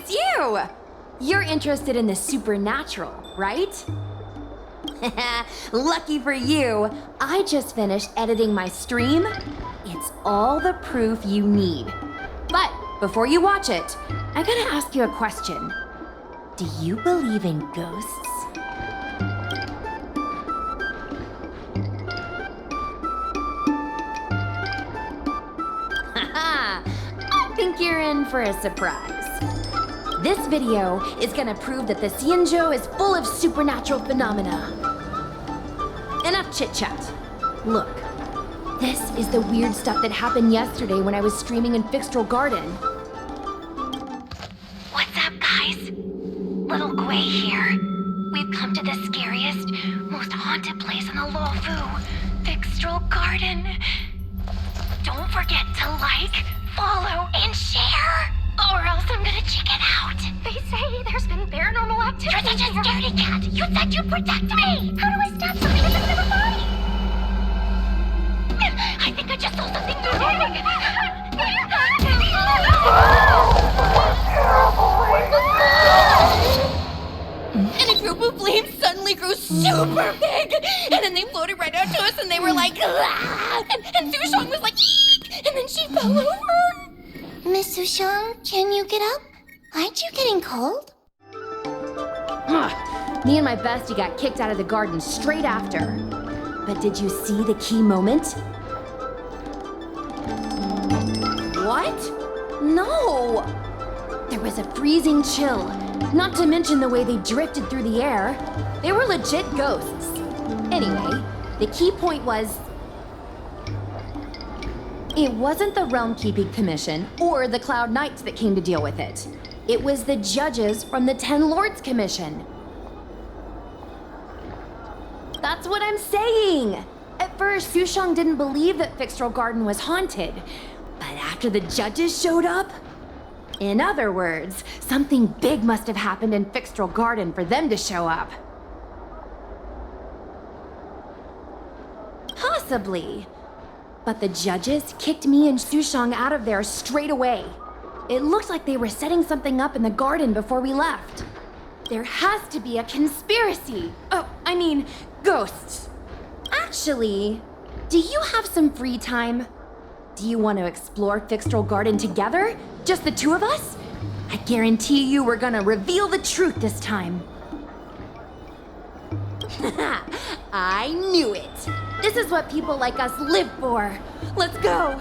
it's you! You're interested in the supernatural, right? Lucky for you, I just finished editing my stream. It's all the proof you need. But before you watch it, I gotta ask you a question. Do you believe in ghosts? Haha, I think you're in for a surprise. This video is gonna prove that the Xianzhou is full of supernatural phenomena. Enough chit-chat. Look, this is the weird stuff that happened yesterday when I was streaming in Fixtral Garden. What's up, guys? Little Gui here. We've come to the scariest, most haunted place in the Luofu, Fixtral Garden. Don't forget to like, follow, and share, or else I'm gonna chicken out. They say there's been paranormal activity. You're such a scaredy cat. You said you'd protect me. How do I stop something that's in my body? I think I just saw something And a group of flames suddenly grew super big, and then they floated right out to us, and they were like, ah! And Sushong was like, eek! And then she fell over. Miss Sushong, can you get up? Aren't you getting cold? Me and my bestie got kicked out of the garden straight after. But did you see the key moment? What? No! There was a freezing chill, not to mention the way they drifted through the air. They were legit ghosts. Anyway, the key point was... it wasn't the Realm Keeping Commission or the Cloud Knights that came to deal with it. It was the judges from the Ten Lords Commission. That's what I'm saying! At first, Sushong didn't believe that Fixtral Garden was haunted. But after the judges showed up... in other words, something big must have happened in Fixtral Garden for them to show up. Possibly. But the judges kicked me and Sushong out of there straight away. It looked like they were setting something up in the garden before we left. There has to be a conspiracy. Oh, I mean, ghosts. Actually, do you have some free time? Do you want to explore Fixtral Garden together? Just the two of us? I guarantee you we're gonna reveal the truth this time. I knew it. This is what people like us live for. Let's go.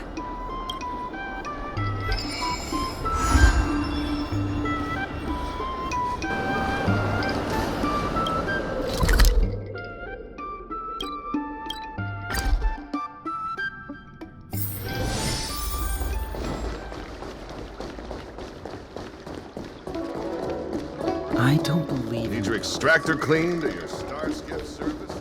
I don't believe Need your extractor cleaned or your Starskip service?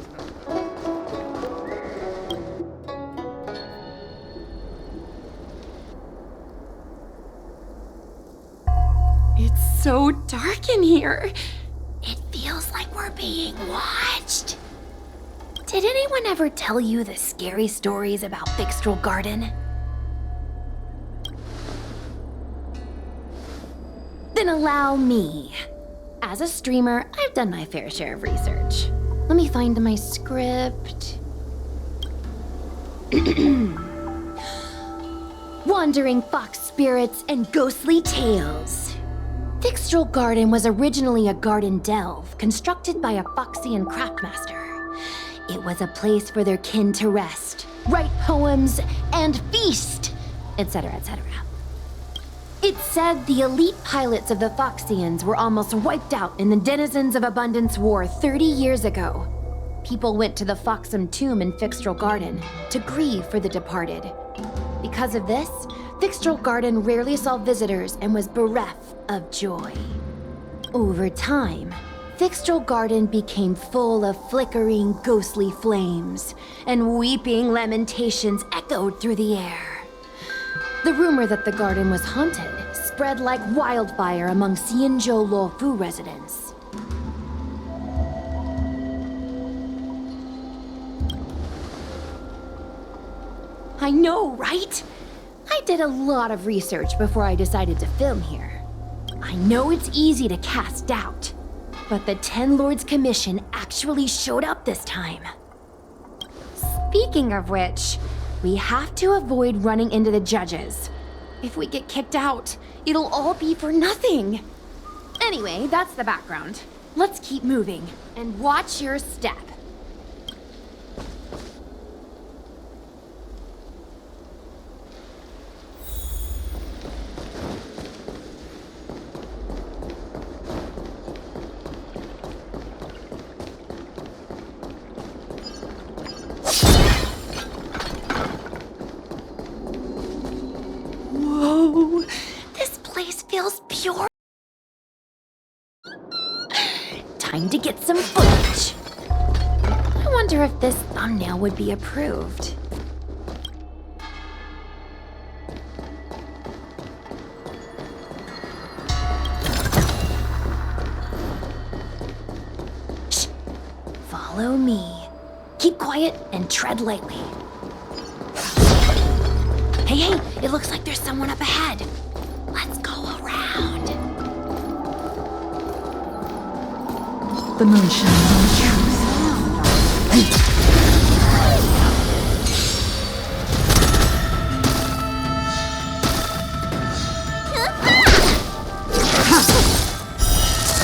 It's so dark in here. It feels like we're being watched. Did anyone ever tell you the scary stories about Fixtral Garden? Then allow me. As a streamer, I've done my fair share of research. Let me find my script. Wandering fox spirits and ghostly tales. Fixtral Garden was originally a garden delve constructed by a Foxian craftmaster. It was a place for their kin to rest, write poems, and feast, etc., etc. It's said the elite pilots of the Foxians were almost wiped out in the Denizens of Abundance War 30 years ago. People went to the Foxham tomb in Fixtral Garden to grieve for the departed. Because of this, Fixtral Garden rarely saw visitors and was bereft of joy. Over time, Fixtral Garden became full of flickering, ghostly flames, and weeping lamentations echoed through the air. The rumor that the garden was haunted spread like wildfire among Xianzhou Luofu residents. I know, right? I did a lot of research before I decided to film here. I I know it's easy to cast doubt, but the Ten Lords Commission actually showed up this time. Speaking of which, we have to avoid running into the judges. If we get kicked out, it'll all be for nothing. Anyway, that's the background. Let's keep moving, and watch your step. Whoa, this place feels pure. Time to get some footage. I wonder if this thumbnail would be approved. Shh. Follow me. Keep quiet and tread lightly. Hey, it looks like there's someone up ahead. Let's go around. The moon shines on the truth.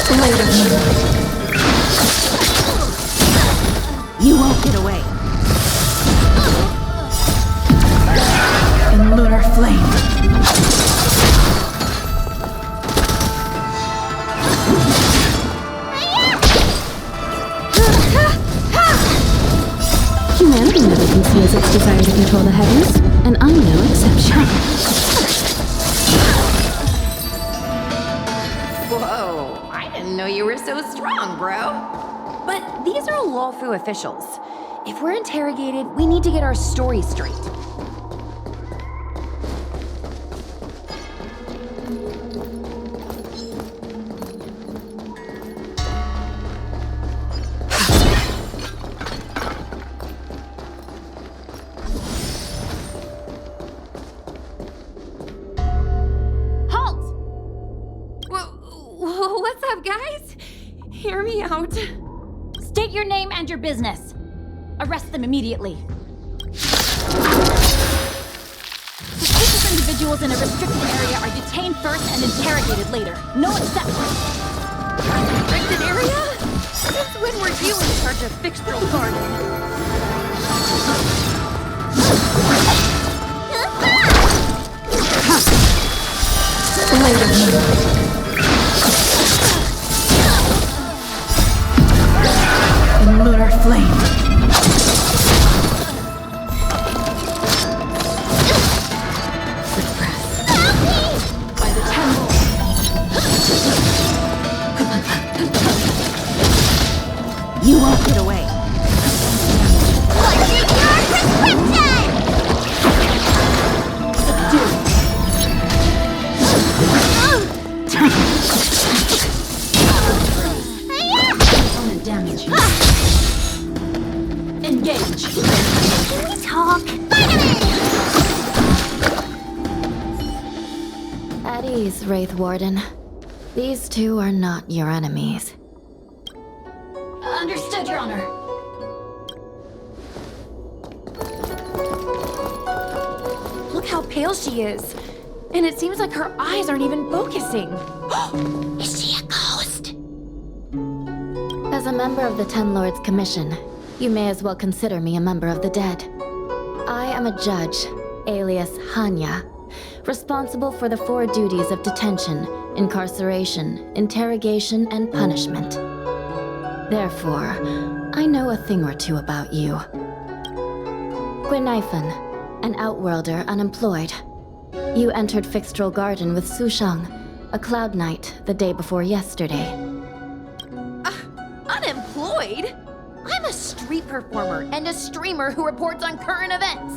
Blade of moon. You won't get away. In lunar flame. Humanity never conceals its desire to control the heavens, and I'm no exception. Whoa, I didn't know you were so strong, bro. But these are Lawfu officials. If we're interrogated, we need to get our story straight. What's up, guys? Hear me out. State your name and your business. Arrest them immediately. Suspicious individuals in a restricted area are detained first and interrogated later. No exceptions. Restricted area? Since when were you in charge of Fictional Garden? Blade of moon. Lunar flame. Suppress. By the temple. You won't get away. What's your prescription? Subdue. Opponent damage. Engage. Can we talk? At ease, Wraith Warden. These two are not your enemies. Understood, Your Honor. Look how pale she is. And it seems like her eyes aren't even focusing. Is she a ghost? As a member of the Ten Lords Commission, you may as well consider me a member of the dead. I am a judge, alias Hanya, responsible for the 4 duties of detention, incarceration, interrogation, and punishment. Therefore, I know a thing or two about you. Gwynaifen, an outworlder unemployed. You entered Fixtral Garden with Sushang, a cloud knight, the day before yesterday. Unemployed? I'm a street performer and a streamer who reports on current events.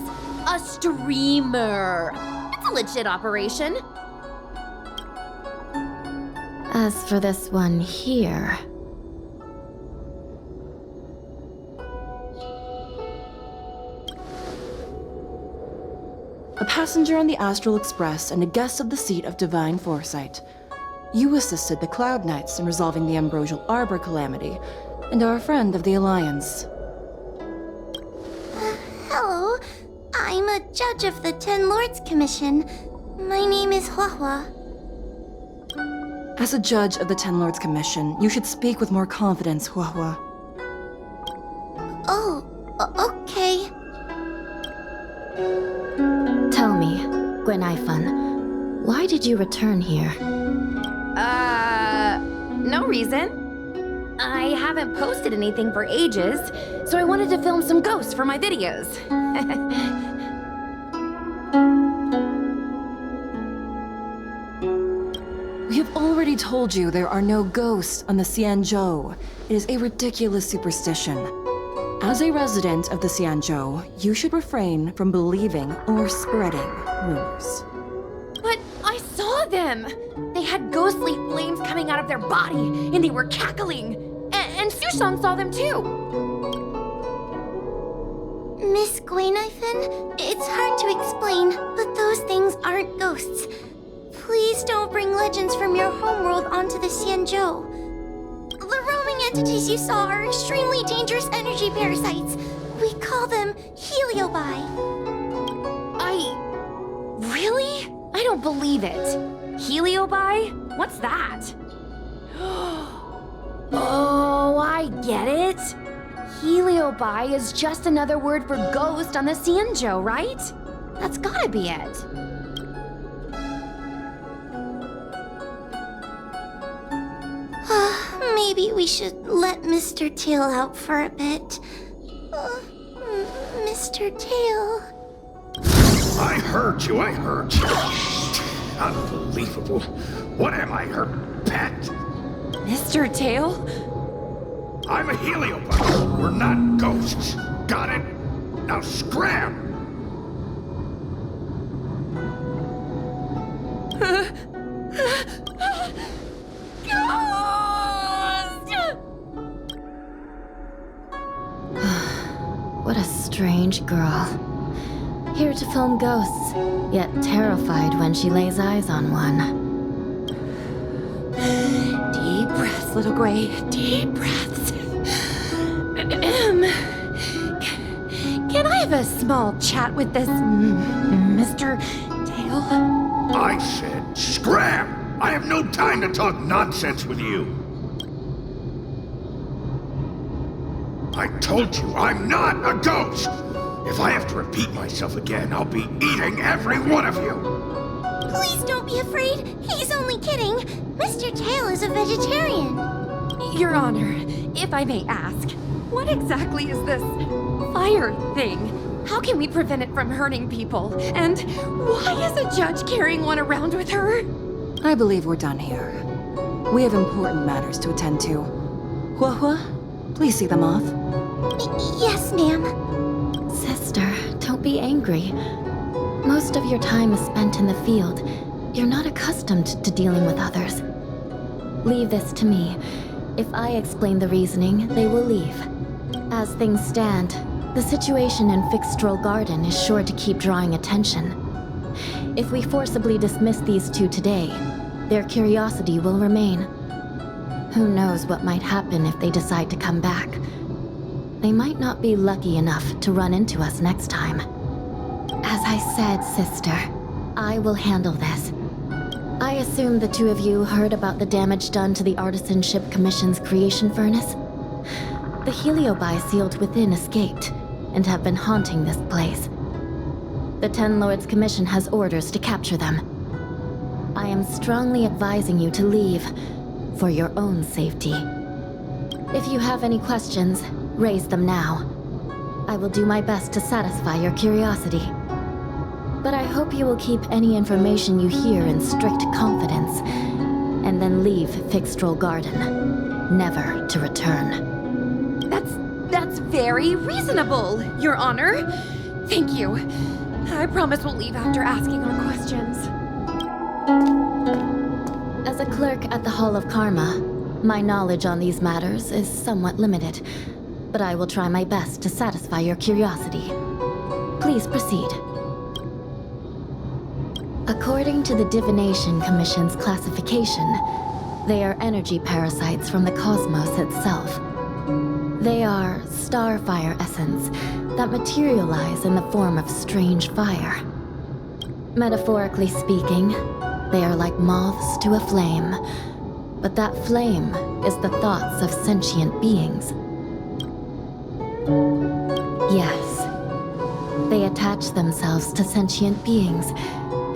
A streamer. It's a legit operation. As for this one here... A passenger on the Astral Express and a guest of the seat of divine foresight. You assisted the Cloud Knights in resolving the Ambrosial Arbor calamity, and are a friend of the Alliance. Hello. I'm a judge of the Ten Lords Commission. My name is Huahua. As a judge of the Ten Lords Commission, you should speak with more confidence, Huahua. Oh, okay. Tell me, Gwenaifan, why did you return here? No reason. I haven't posted anything for ages, so I wanted to film some ghosts for my videos. We have already told you there are no ghosts on the Xianzhou. It is a ridiculous superstition. As a resident of the Xianzhou, you should refrain from believing or spreading rumors. But I saw them! They had ghostly flames coming out of their body, and they were cackling. And Sushang saw them too! Miss Gwenaifan, it's hard to explain, but those things aren't ghosts. Please don't bring legends from your homeworld onto the Xianzhou. The roaming entities you saw are extremely dangerous energy parasites. We call them heliobi. Really? I don't believe it. Heliobi? What's that? Oh, I get it. Heliobi is just another word for ghost on the Xianzhou, right? That's gotta be it. Maybe we should let Mr. Tail out for a bit. Mr. Tail. I heard you. Unbelievable. What am I, her pet? Mr. Tail? I'm a heliobot. We're not ghosts. Got it? Now scram! What a strange girl. Here to film ghosts, yet terrified when she lays eyes on one. Deep breaths, little Gray. Deep breaths. Can I have a small chat with this Mr. Tail? I said scram! I have no time to talk nonsense with you. I told you I'm not a ghost! If I have to repeat myself again, I'll be eating every one of you! Please don't be afraid. He's only kidding. Mr. Tail is a vegetarian. Your Honor, if I may ask, what exactly is this fire thing? How can we prevent it from hurting people? And why is a judge carrying one around with her? I believe we're done here. We have important matters to attend to. Huahua, please see them off. Yes, ma'am. Sister, don't be angry. Most of your time is spent in the field. You're not accustomed to dealing with others. Leave this to me. If I explain the reasoning, they will leave. As things stand, the situation in Fixstrol Garden is sure to keep drawing attention. If we forcibly dismiss these two today, their curiosity will remain. Who knows what might happen if they decide to come back. They might not be lucky enough to run into us next time. As I said, sister, I will handle this. I assume the two of you heard about the damage done to the Artisanship Commission's creation furnace? The heliobi sealed within escaped, and have been haunting this place. The Ten Lords Commission has orders to capture them. I am strongly advising you to leave, for your own safety. If you have any questions, raise them now. I will do my best to satisfy your curiosity. But I hope you will keep any information you hear in strict confidence, and then leave Fixstrol Garden, never to return. That's very reasonable, Your Honor. Thank you. I promise we'll leave after asking our questions. As a clerk at the Hall of Karma, my knowledge on these matters is somewhat limited, but I will try my best to satisfy your curiosity. Please proceed. According to the Divination Commission's classification, they are energy parasites from the cosmos itself. They are starfire essence that materialize in the form of strange fire. Metaphorically speaking, they are like moths to a flame, but that flame is the thoughts of sentient beings. Yes, they attach themselves to sentient beings,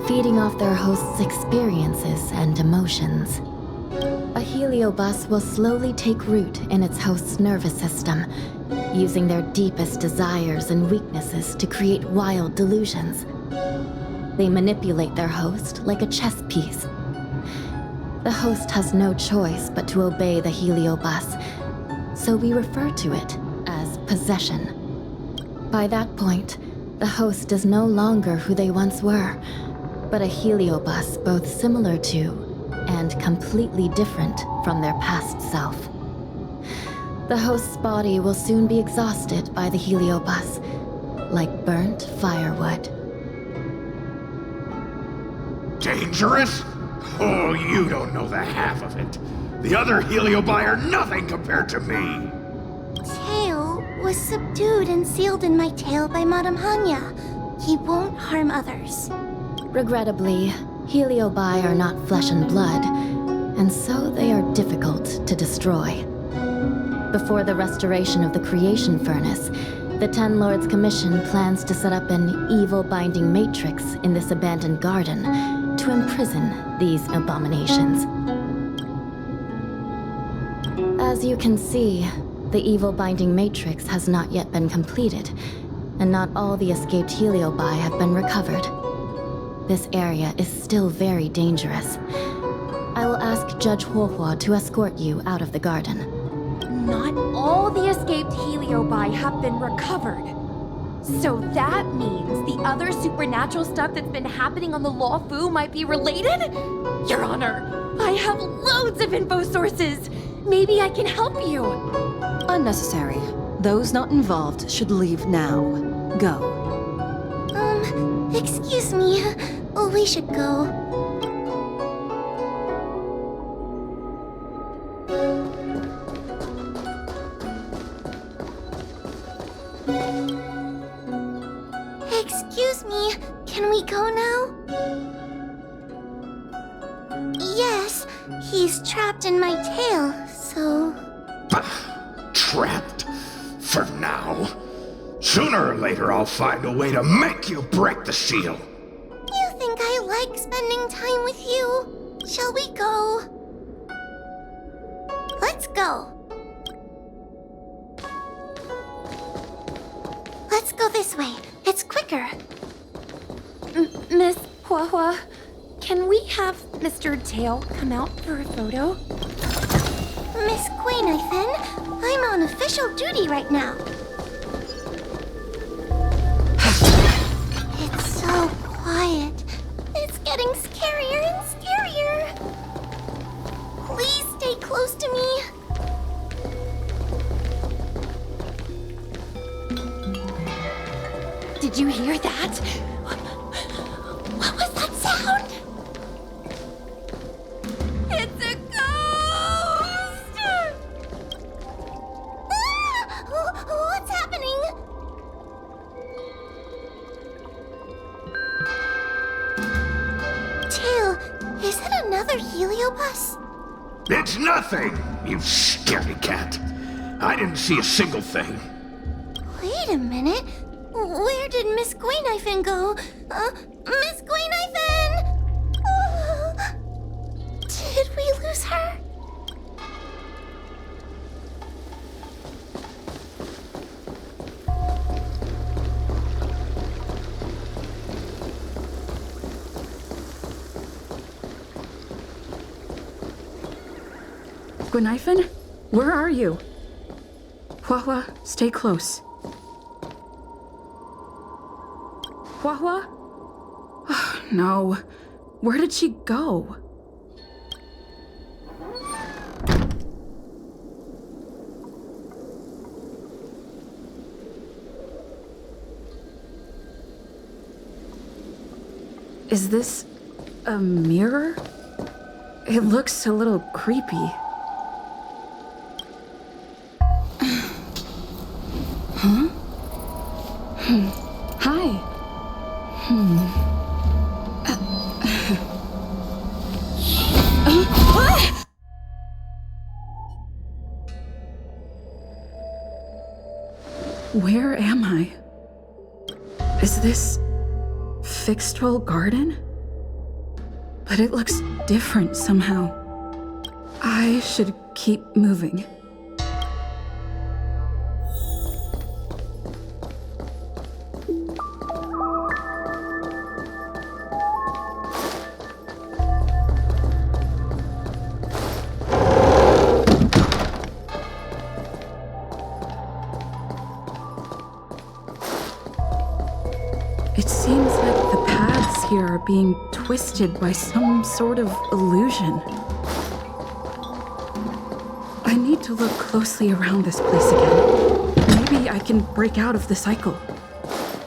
feeding off their host's experiences and emotions. A heliobus will slowly take root in its host's nervous system, using their deepest desires and weaknesses to create wild delusions. They manipulate their host like a chess piece. The host has no choice but to obey the heliobus, so we refer to it as possession. By that point, the host is no longer who they once were, but a heliobus both similar to and completely different from their past self. The host's body will soon be exhausted by the heliobus, like burnt firewood. Dangerous? Oh, you don't know the half of it. The other heliobi are nothing compared to me. Tail was subdued and sealed in my tail by Madame Hanya. He won't harm others. Regrettably, heliobi are not flesh and blood, and so they are difficult to destroy. Before the restoration of the creation furnace, the Ten Lords Commission plans to set up an evil binding matrix in this abandoned garden to imprison these abominations. As you can see, the evil binding matrix has not yet been completed, and not all the escaped heliobi have been recovered. This area is still very dangerous. I will ask Judge Huohua to escort you out of the garden. Not all the escaped heliobi have been recovered. So that means the other supernatural stuff that's been happening on the Law Fu might be related? Your Honor, I have loads of info sources. Maybe I can help you. Unnecessary. Those not involved should leave now. Go. Excuse me. We should go. Excuse me, can we go now? Yes, he's trapped in my tail, so... Trapped? For now? Sooner or later I'll find a way to make you break the seal. You think I like spending time with you? Shall we go? Let's go. Let's go this way. It's quicker. Miss Huahua, can we have Mr. Tail come out for a photo? Miss Guinevere, I'm on official duty right now. It's so quiet. It's getting scarier and scarier. Please stay close to me. Did you hear that? What was that sound? It's a ghost! What's happening? Tail, is it another heliobus? It's nothing, you scaredy cat. I didn't see a single thing. Wait a minute. Where did Miss Guinevere go? Miss Guinevere! Did we lose her? Guinevere? Where are you? Huahua, stay close. Huahua? Oh, no. Where did she go? Is this a mirror? It looks a little creepy. Huh? Hi. Where am I? Is this Fixtral Garden? But it looks different somehow. I should keep moving. It seems like the paths here are being twisted by some sort of illusion. I need to look closely around this place again. Maybe I can break out of the cycle.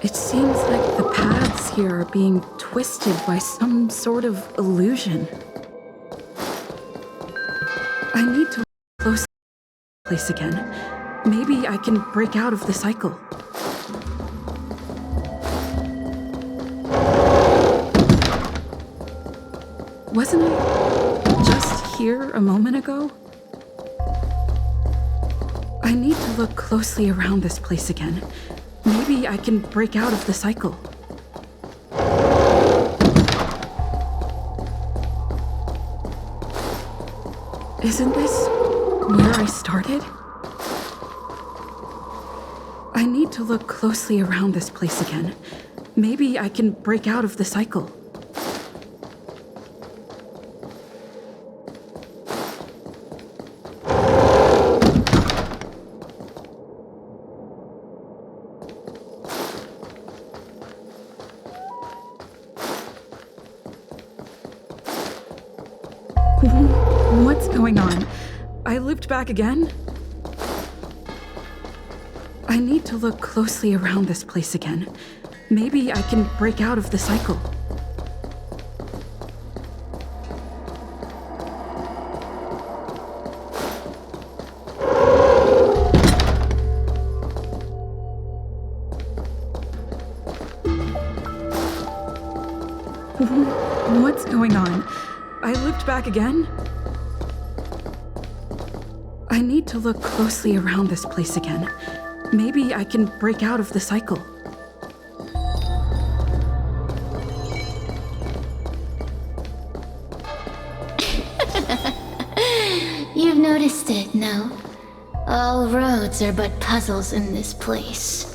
It seems like the paths here are being twisted by some sort of illusion. I need to look closely around this place again. Maybe I can break out of the cycle. Wasn't I just here a moment ago? I need to look closely around this place again. Maybe I can break out of the cycle. Isn't this where I started? I need to look closely around this place again. Maybe I can break out of the cycle. What's going on? I looped back again? I need to look closely around this place again. Maybe I can break out of the cycle. What's going on? I looped back again? I need to look closely around this place again. Maybe I can break out of the cycle. You've noticed it, no? All roads are but puzzles in this place.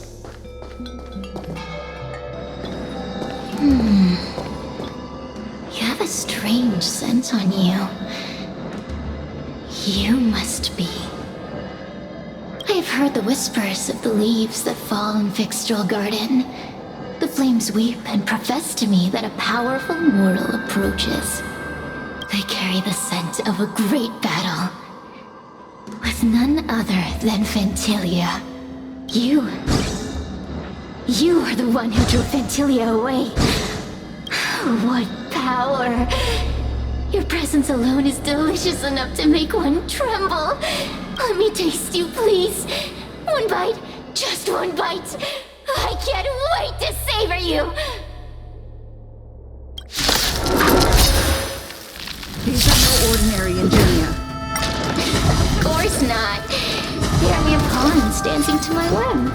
You have a strange scent on you. You must be. I have heard the whispers of the leaves that fall in Fixtral Garden. The flames weep and profess to me that a powerful mortal approaches. They carry the scent of a great battle with none other than Fantilia. You are the one who drew Fantilia away. What power! Your presence alone is delicious enough to make one tremble. Let me taste you, please. One bite, just one bite. I can't wait to savor you. These are no ordinary Ingenia. Of course not. They are mere pawns dancing to my whim.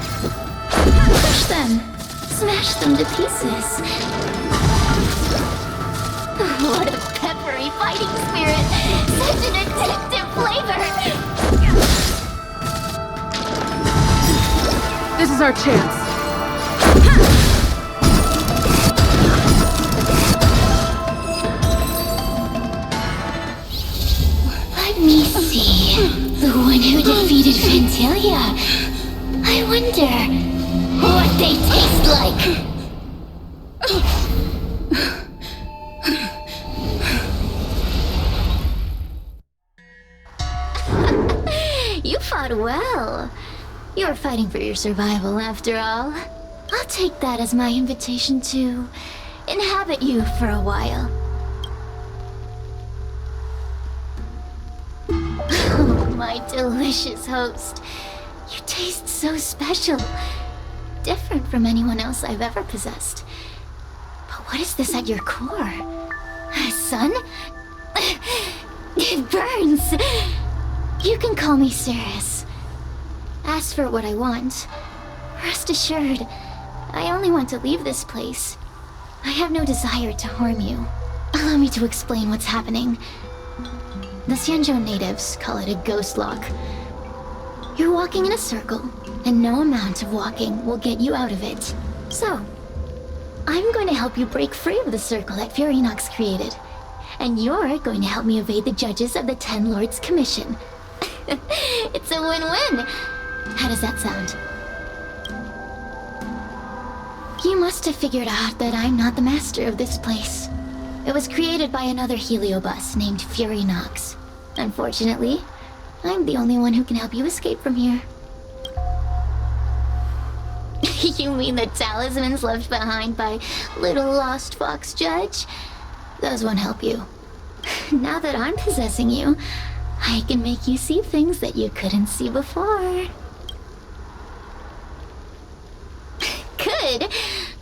Crush them. Smash them to pieces. What a peppery fighting spirit! Such an addictive flavor! This is our chance. Let me see. The one who defeated Fantilia. I wonder what they taste like. You fought well. You're fighting for your survival, after all. I'll take that as my invitation to inhabit you for a while. My delicious host. You taste so special. Different from anyone else I've ever possessed. But what is this at your core? Sun? It burns! You can call me Cirrus. Ask for what I want. Rest assured, I only want to leave this place. I have no desire to harm you. Allow me to explain what's happening. The Xianzhou natives call it a ghost lock. You're walking in a circle, and no amount of walking will get you out of it. So, I'm going to help you break free of the circle that Furinox created. And you're going to help me evade the judges of the Ten Lords Commission. It's a win-win! How does that sound? You must have figured out that I'm not the master of this place. It was created by another Heliobus named Furinox. Unfortunately, I'm the only one who can help you escape from here. You mean the talismans left behind by little lost fox judge? Those won't help you. Now that I'm possessing you, I can make you see things that you couldn't see before. Good!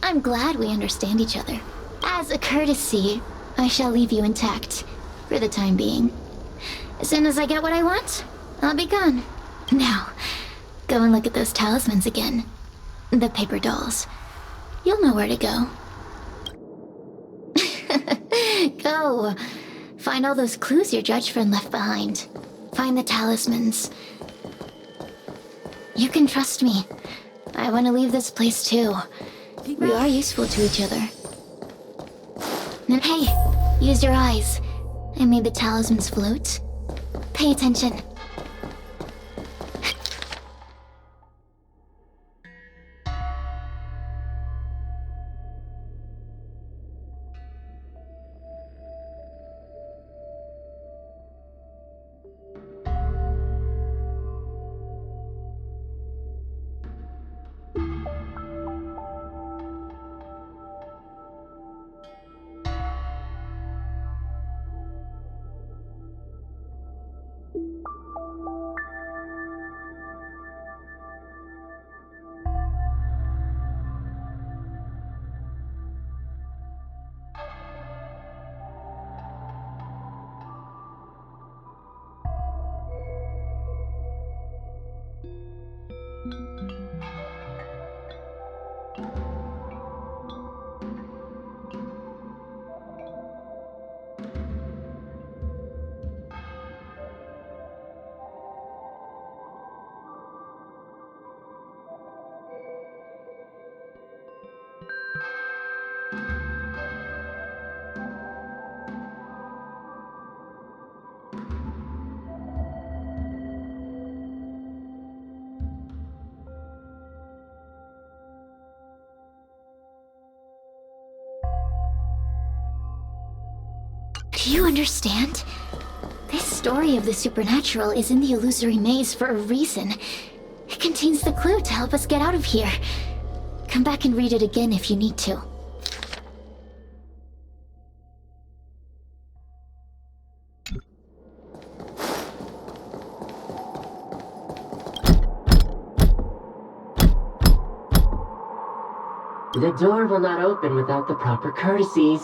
I'm glad we understand each other. As a courtesy, I shall leave you intact, for the time being. As soon as I get what I want, I'll be gone. Now, go and look at those talismans again. The paper dolls. You'll know where to go. Go! Find all those clues your judge friend left behind. Find the talismans. You can trust me. I want to leave this place too. We are useful to each other. And hey, use your eyes. I made the talismans float. Pay attention. Do you understand? This story of the supernatural is in the illusory maze for a reason. It contains the clue to help us get out of here. Come back and read it again if you need to. The door will not open without the proper courtesies.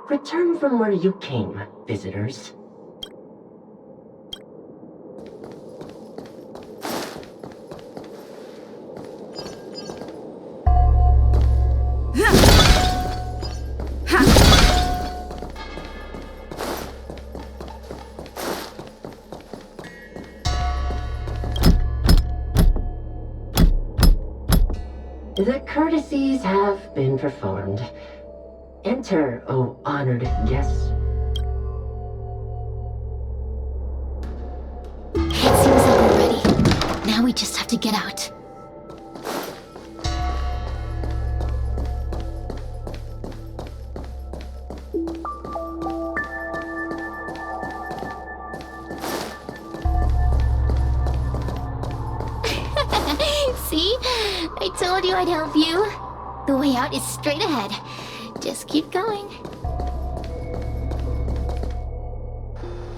Return from where you came, visitors. The courtesies have been performed. Enter, O honored guests. It seems like we're ready. Now we just have to get out. See? I told you I'd help you. The way out is straight ahead. Just keep going.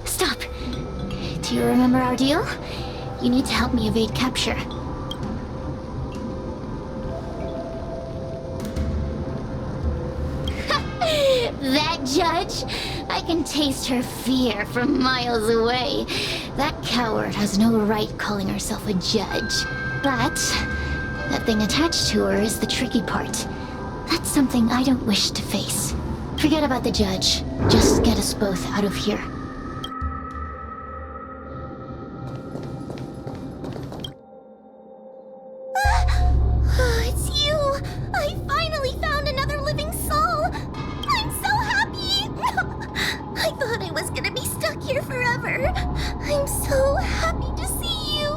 Stop. Do Do you remember our deal? You need to help me evade capture. That judge? I can taste her fear from miles away. That coward has no right calling herself a judge. But that thing attached to her is the tricky part. That's something I don't wish to face. Forget about the judge. Just get us both out of here. It's you! I finally found another living soul! I'm so happy! I thought I was gonna be stuck here forever. I'm so happy to see you.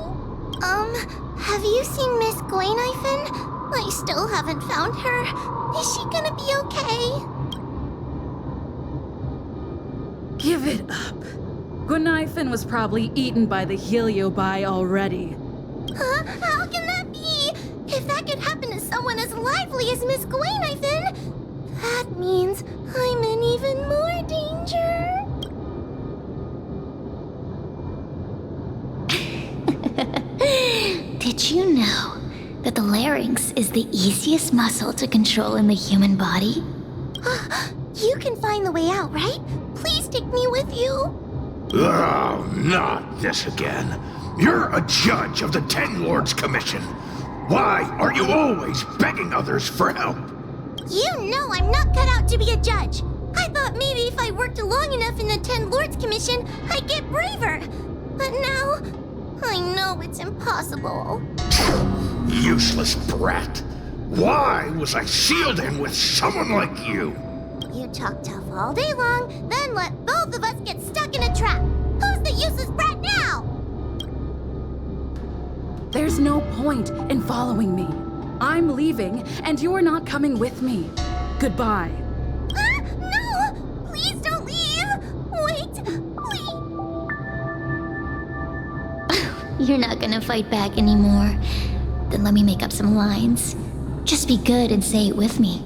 Have you seen Miss Gwayniphen? I still haven't found her. Is she gonna be okay? Give it up. Gwayniphen was probably eaten by the Heliobi already. Huh? How can that be? If that could happen to someone as lively as Miss Gwayniphen, that means I'm in even more danger. Did you know that the larynx is the easiest muscle to control in the human body? You can find the way out, right? Please take me with you. Oh, not this again. You're a judge of the Ten Lords Commission. Why are you always begging others for help? You know I'm not cut out to be a judge. I thought maybe if I worked long enough in the Ten Lords Commission, I'd get braver. But now, I know it's impossible. Useless brat. Why was I sealed in with someone like you? You talk tough all day long, then let both of us get stuck in a trap. Who's the useless brat now? There's no point in following me. I'm leaving, and you're not coming with me. Goodbye. No! Please don't leave! Wait, please! You're not gonna fight back anymore. Then let me make up some lines. Just be good and say it with me.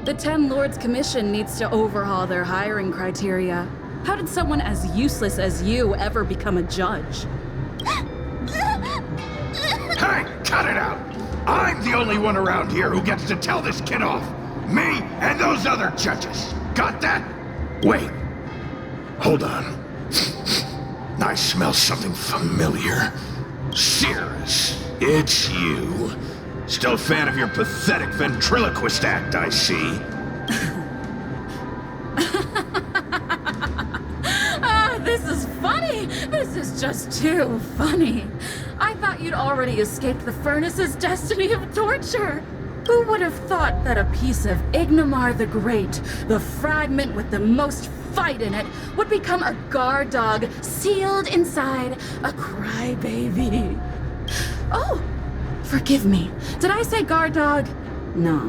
The Ten Lords Commission needs to overhaul their hiring criteria. How did someone as useless as you ever become a judge? Hey, cut it out! I'm the only one around here who gets to tell this kid off. Me and those other judges. Got that? Wait. Hold on. I smell something familiar. Cirrus, it's you. Still a fan of your pathetic ventriloquist act, I see. This is funny! This is just too funny. I thought you'd already escaped the furnace's destiny of torture. Who would have thought that a piece of Ignomar the Great, the fragment with the most fight in it, would become a guard dog sealed inside a crybaby? Oh, forgive me. Did I say guard dog? No.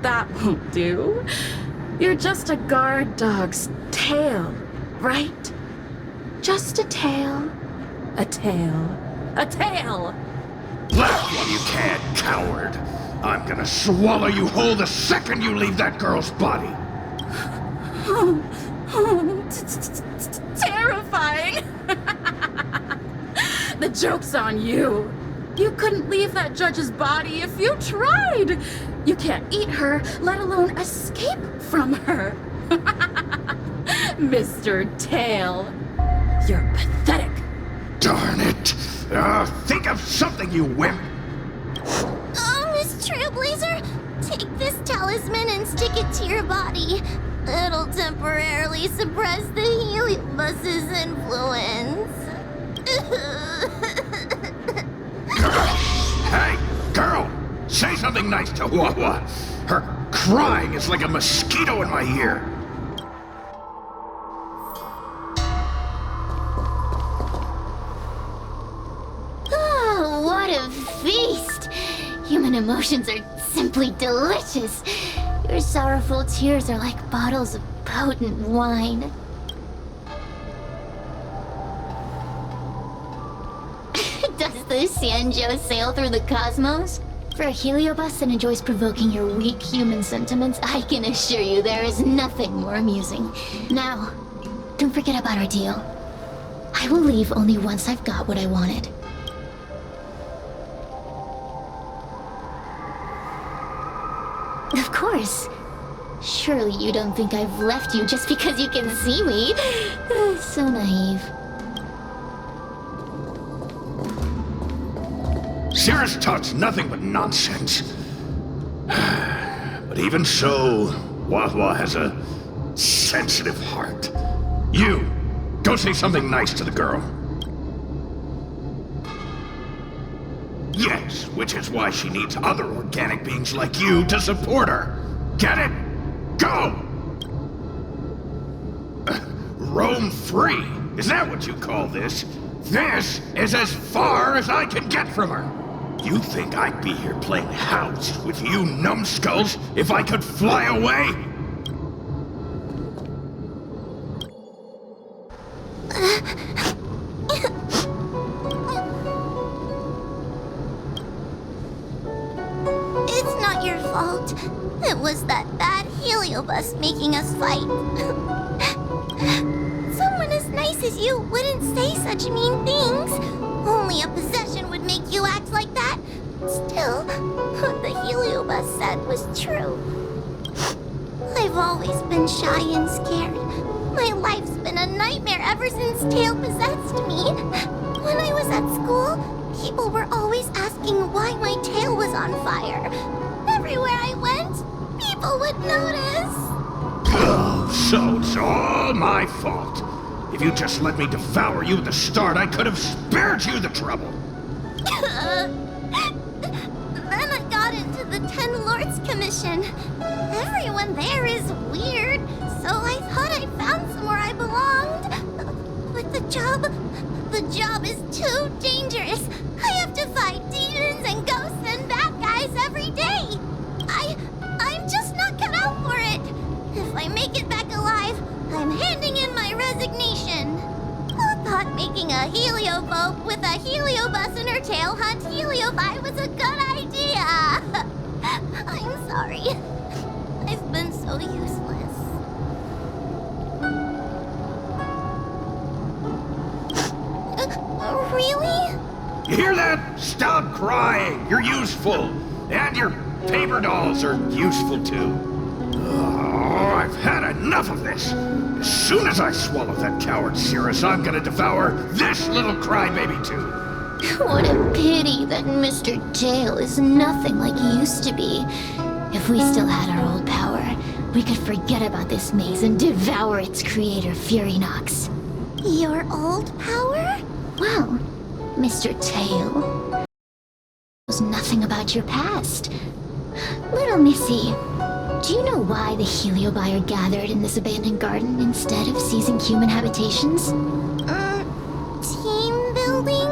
That won't do. You're just a guard dog's tail, right? Just a tail. A tail. A tail! Laugh while you can, coward. I'm gonna swallow you whole the second you leave that girl's body. Terrifying! The joke's on you. You couldn't leave that judge's body if you tried. You can't eat her, let alone escape from her. Mr. Tail, you're pathetic. Darn it. Think of something, you wimp. Oh, Miss Trailblazer, take this talisman and stick it to your body. It'll temporarily suppress the heliobus's influence. Hey, girl, say something nice to Wawa. Her crying is like a mosquito in my ear. Oh, what a feast! Human emotions are simply delicious. Your sorrowful tears are like bottles of potent wine. Does the Xianzhou sail through the cosmos? For a heliobus that enjoys provoking your weak human sentiments, I can assure you there is nothing more amusing. Now, don't forget about our deal. I will leave only once I've got what I wanted. Of course. Surely you don't think I've left you just because you can see me. So naive. Cirrus talks nothing but nonsense. But even so, Wah has a sensitive heart. You, go say something nice to the girl. Yes, which is why she needs other organic beings like you to support her. Get it? Go! Roam free. Is that what you call this? This is as far as I can get from her. You think I'd be here playing house with you numbskulls if I could fly away? It's not your fault. It was that bad heliobus making us fight. Someone as nice as you wouldn't say such mean things. Only a possession would make you act like that. Still, what the heliobus said was true. I've always been shy and scared. My life's been a nightmare ever since Tail possessed me. When I was at school, people were always asking why my tail was on fire. Everywhere I went, people would notice. Oh, so it's all my fault. If you just let me devour you at the start, I could have spared you the trouble. Then I got into the Ten Lords Commission. Everyone there is weird, so I thought I found somewhere I belonged. But the job is too dangerous. I have to fight demons and ghosts and bad guys every day. I'm just not cut out for it. If I make it back alive, I'm handing in my resignation. Who thought making a helioboat with a heliobus in her tail hunt heliobi was a good idea? I'm sorry. I've been so useless. Really? You hear that? Stop crying. You're useful. And your paper dolls are useful too. Oh, I've had enough of this. As soon as I swallow that coward Cirrus, I'm gonna devour this little crybaby too. What a pity that Mr. Tail is nothing like he used to be. If we still had our old power, we could forget about this maze and devour its creator, Furynox. Your old power? Well, Mr. Tail knows nothing about your past. Little Missy, do you know why the heliobi are gathered in this abandoned garden instead of seizing human habitations? Team building?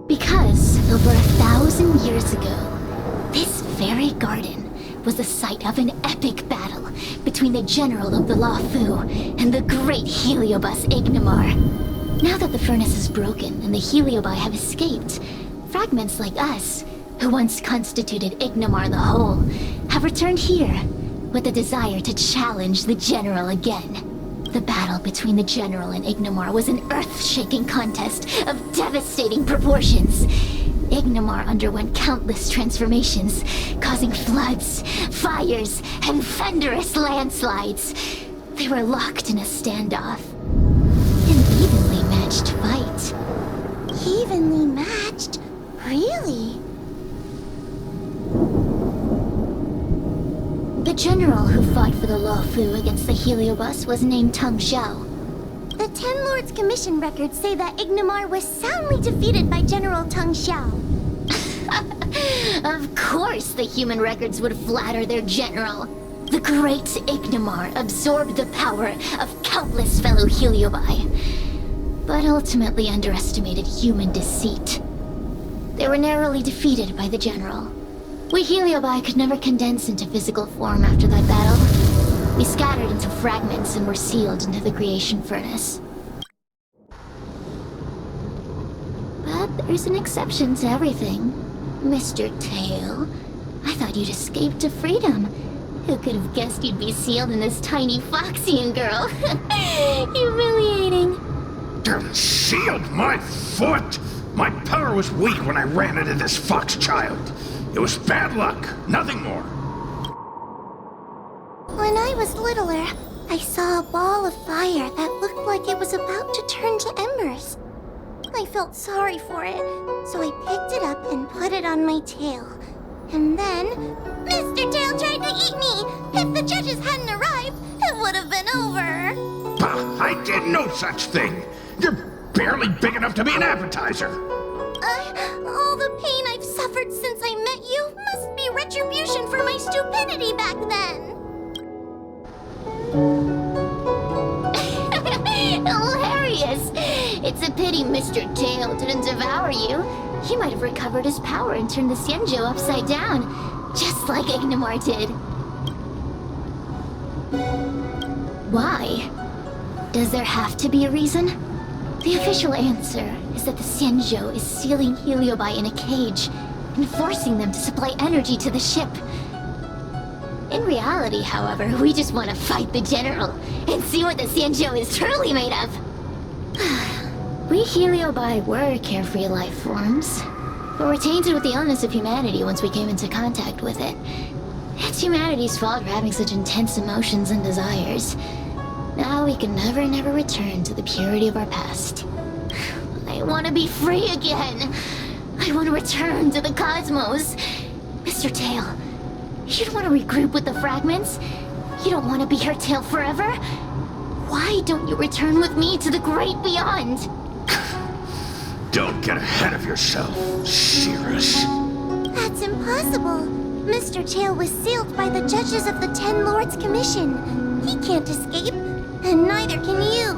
Because over 1,000 years ago, this very garden was the site of an epic battle between the general of the Lafu and the great heliobus Ignimar. Now that the furnace is broken and the heliobi have escaped, fragments like us, who once constituted Ignimar the Whole, have returned here with the desire to challenge the general again. The battle between the general and Ignimar was an earth-shaking contest of devastating proportions. Ignimar underwent countless transformations, causing floods, fires, and thunderous landslides. They were locked in a standoff. An evenly matched fight. Evenly matched? Really? The general who fought for the Lafu against the heliobus was named Tang Xiao. The Ten Lords Commission records say that Ignimar was soundly defeated by General Tang Xiao. Of course the human records would flatter their general. The great Ignimar absorbed the power of countless fellow heliobi, but ultimately underestimated human deceit. They were narrowly defeated by the general. We heliobi could never condense into physical form after that battle. We scattered into fragments and were sealed into the creation furnace. But there's an exception to everything. Mr. Tail, I thought you'd escaped to freedom. Who could have guessed you'd be sealed in this tiny Foxian girl? Humiliating. Sealed my foot? My power was weak when I ran into this fox child. It was bad luck, nothing more. When I was littler, I saw a ball of fire that looked like it was about to turn to embers. I felt sorry for it, so I picked it up and put it on my tail. And then, Mr. Tail tried to eat me! If the judges hadn't arrived, it would have been over! Bah, I did no such thing! You're barely big enough to be an appetizer! All the pain I've suffered since I met you must be retribution for my stupidity back then! Hilarious! It's a pity Mr. Tail didn't devour you. He might have recovered his power and turned the Xianzhou upside down, just like Ignomar did. Why? Does there have to be a reason? The official answer is that the Xianzhou is sealing Heliobi in a cage and forcing them to supply energy to the ship. In reality, however, we just want to fight the General and see what the Xianzhou is truly made of. We Heliobi were carefree life forms, but were tainted with the illness of humanity once we came into contact with it. It's humanity's fault for having such intense emotions and desires. Now we can never return to the purity of our past. I want to be free again. I want to return to the cosmos. Mr. Tail, you don't want to regroup with the fragments? You don't want to be her tail forever? Why don't you return with me to the great beyond? Don't get ahead of yourself, Cirrus. That's impossible. Mr. Tail was sealed by the judges of the Ten Lords Commission. He can't escape, and neither can you.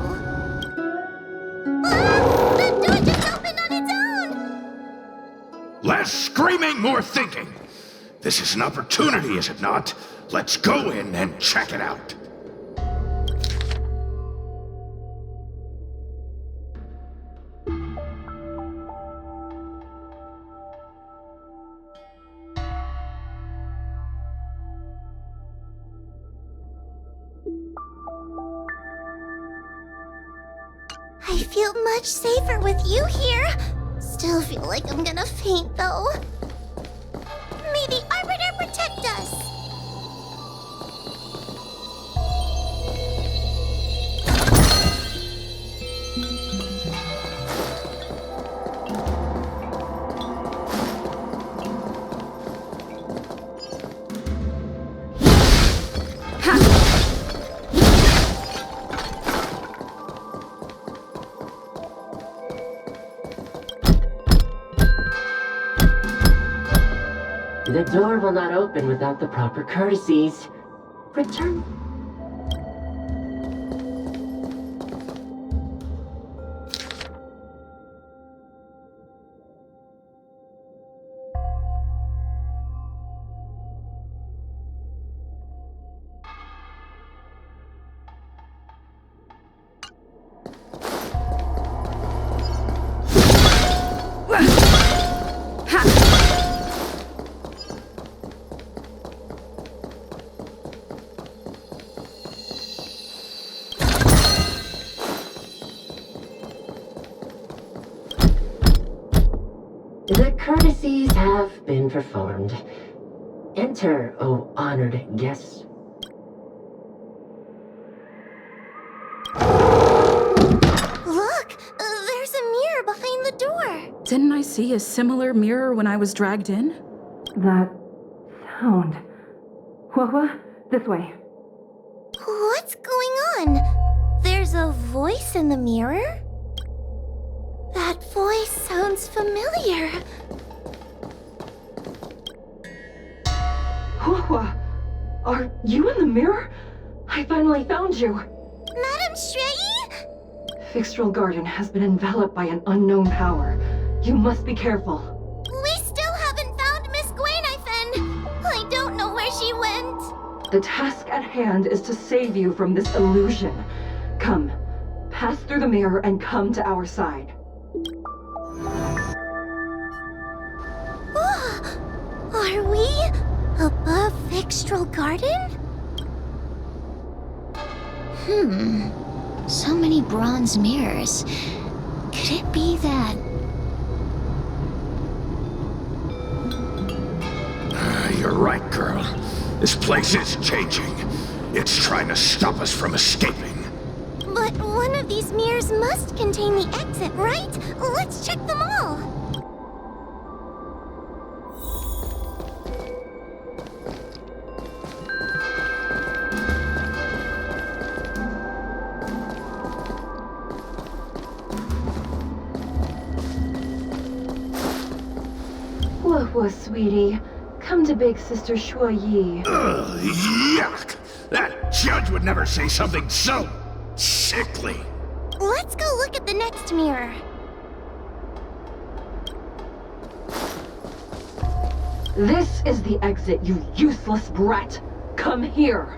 Ah! The door just opened on its own! Less screaming, more thinking. This is an opportunity, is it not? Let's go in and check it out. I feel much safer with you here. Still feel like I'm gonna faint, though. May the Arbiter protect us! The door will not open without the proper courtesies. Return. The courtesies have been performed. Enter, O honored guests. Look! There's a mirror behind the door! Didn't I see a similar mirror when I was dragged in? That sound. What? This way. What's going on? There's a voice in the mirror? That voice sounds familiar. Hua, are you in the mirror? I finally found you. Madam Shrei? Fixtral Garden has been enveloped by an unknown power. You must be careful. We still haven't found Miss Gwainifin. I don't know where she went. The task at hand is to save you from this illusion. Come, pass through the mirror and come to our side. Are we above Fixtral Garden? So many bronze mirrors. Could it be that... You're right, girl. This place is changing. It's trying to stop us from escaping. But one of these mirrors must contain the exit, right? Let's check them all. Whoa, sweetie. Come to Big Sister Shuo Yi. Ugh, yuck! That judge would never say something so sickly. Let's go look at the next mirror. This is the exit, you useless brat. Come here.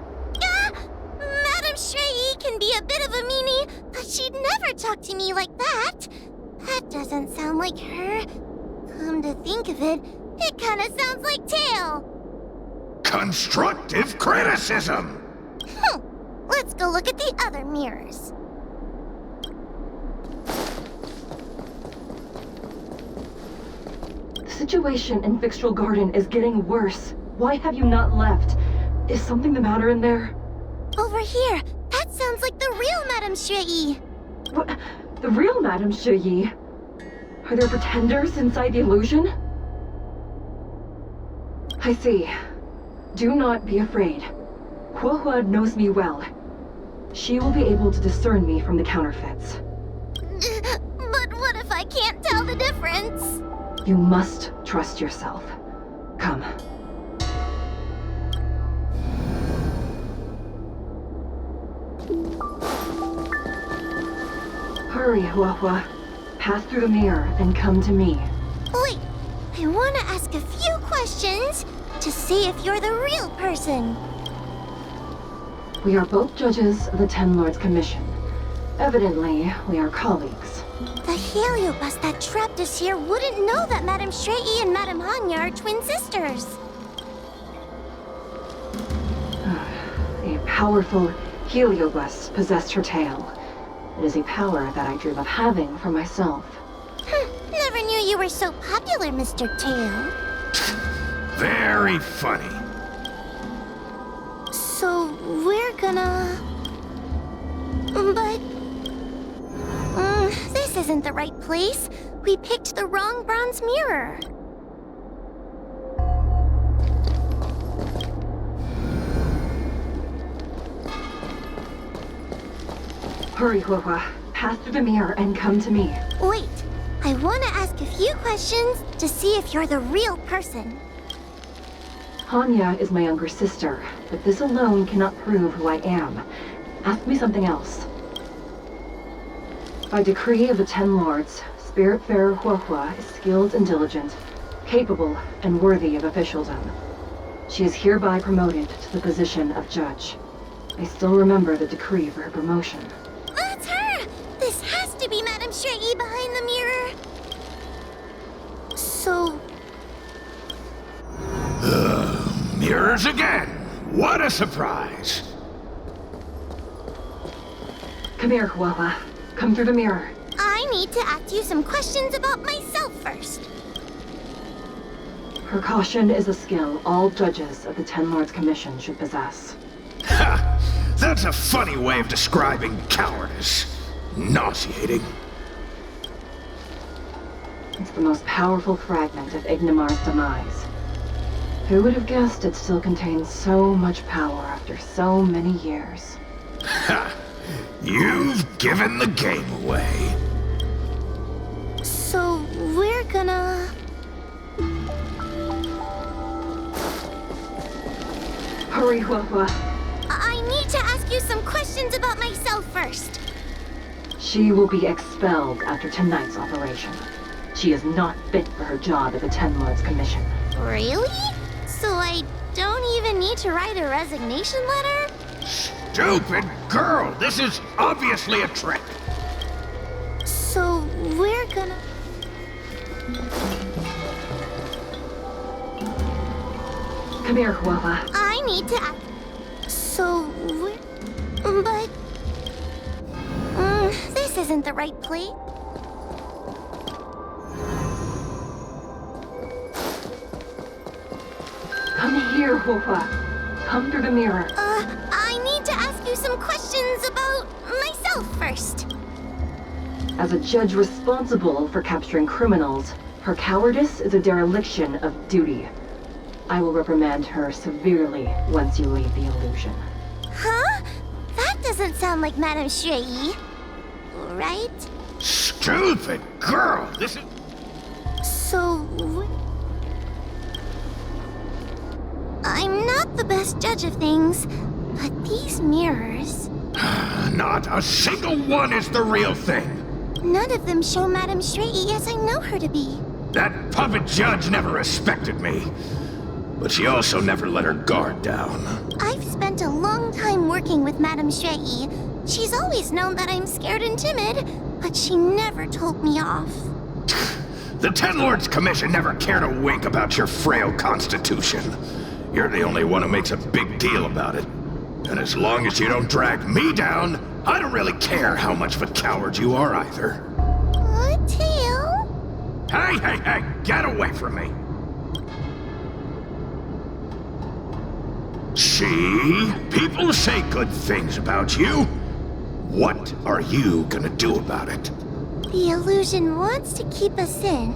Madame Shui can be a bit of a meanie, but she'd never talk to me like that. That doesn't sound like her. Come to think of it, it kind of sounds like Tail. Constructive criticism! Let's go look at the other mirrors. The situation in Fixtral Garden is getting worse. Why have you not left? Is something the matter in there? Over here, that sounds like the real Madame Shui. What? The real Madame Shui? Are there pretenders inside the illusion? I see. Do not be afraid. Huohua knows me well. She will be able to discern me from the counterfeits. But what if I can't tell the difference? You must trust yourself. Come. Hurry, Huohua. Pass through the mirror and come to me. Wait, I want to ask a few questions to see if you're the real person. We are both judges of the Ten Lords Commission. Evidently, we are colleagues. The heliobus that trapped us here wouldn't know that Madame Shrei and Madame Hanya are twin sisters. A powerful heliobus possessed her tail. It is a power that I dream of having for myself. Never knew you were so popular, Mr. Tail. Very funny. So, we're gonna... But... this isn't the right place. We picked the wrong bronze mirror. Hurry, Huohua. Pass through the mirror and come to me. Wait, I want to ask a few questions to see if you're the real person. Hanya is my younger sister, but this alone cannot prove who I am. Ask me something else. By decree of the Ten Lords, Spiritfarer Huohua is skilled and diligent, capable and worthy of officialdom. She is hereby promoted to the position of judge. I still remember the decree for her promotion. That's her! This has to be Madame Shrei behind the mirror. So... Mirrors again! What a surprise! Come here, Huohua. Come through the mirror. I need to ask you some questions about myself first. Her caution is a skill all judges of the Ten Lords Commission should possess. Ha! That's a funny way of describing cowardice. Nauseating. It's the most powerful fragment of Ignimar's demise. Who would have guessed it still contains so much power after so many years? Ha! You've given the game away. So, we're gonna... Hurry, Huohua. I need to ask you some questions about myself first. She will be expelled after tonight's operation. She is not fit for her job at the Ten Lords Commission. Really? So I don't even need to write a resignation letter? Stupid girl! This is obviously a trick! So we're gonna... Come here, Huohua. I need to act... So we're... But... this isn't the right place. Come here, Huohua. Come through the mirror. I need to ask you some questions about myself first. As a judge responsible for capturing criminals, her cowardice is a dereliction of duty. I will reprimand her severely once you leave the illusion. Huh? That doesn't sound like Madame Shui. Right? Stupid girl! This is... So... I'm not the best judge of things, but these mirrors... Not a single one is the real thing! None of them show Madame Shui as I know her to be. That puppet judge never respected me. But she also never let her guard down. I've spent a long time working with Madame Shui. She's always known that I'm scared and timid, but she never told me off. The Ten Lords Commission never cared a wink about your frail constitution. You're the only one who makes a big deal about it. And as long as you don't drag me down, I don't really care how much of a coward you are either. Tail? Hey, get away from me. See? People say good things about you. What are you gonna do about it? The illusion wants to keep us in,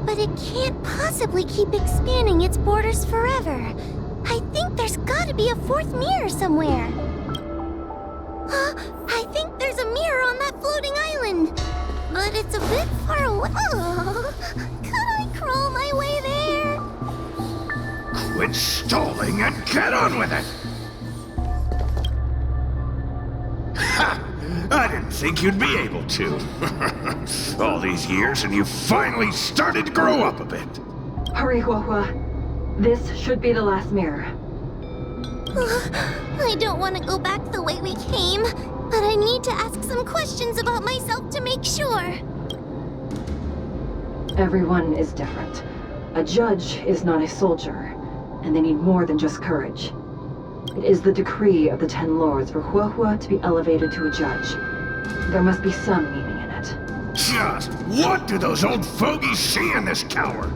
but it can't possibly keep expanding its borders forever. I think there's gotta be a fourth mirror somewhere. I think there's a mirror on that floating island, but it's a bit far away. Could I crawl my way there? Quit stalling and get on with it! Ha! I didn't think you'd be able to. All these years and you finally started to grow up a bit. Hurry, Huohua. This should be the last mirror. I don't want to go back the way we came, but I need to ask some questions about myself to make sure. Everyone is different. A judge is not a soldier, and they need more than just courage. It is the decree of the Ten Lords for Huohua to be elevated to a judge. There must be some meaning in it. Just what do those old fogies see in this coward?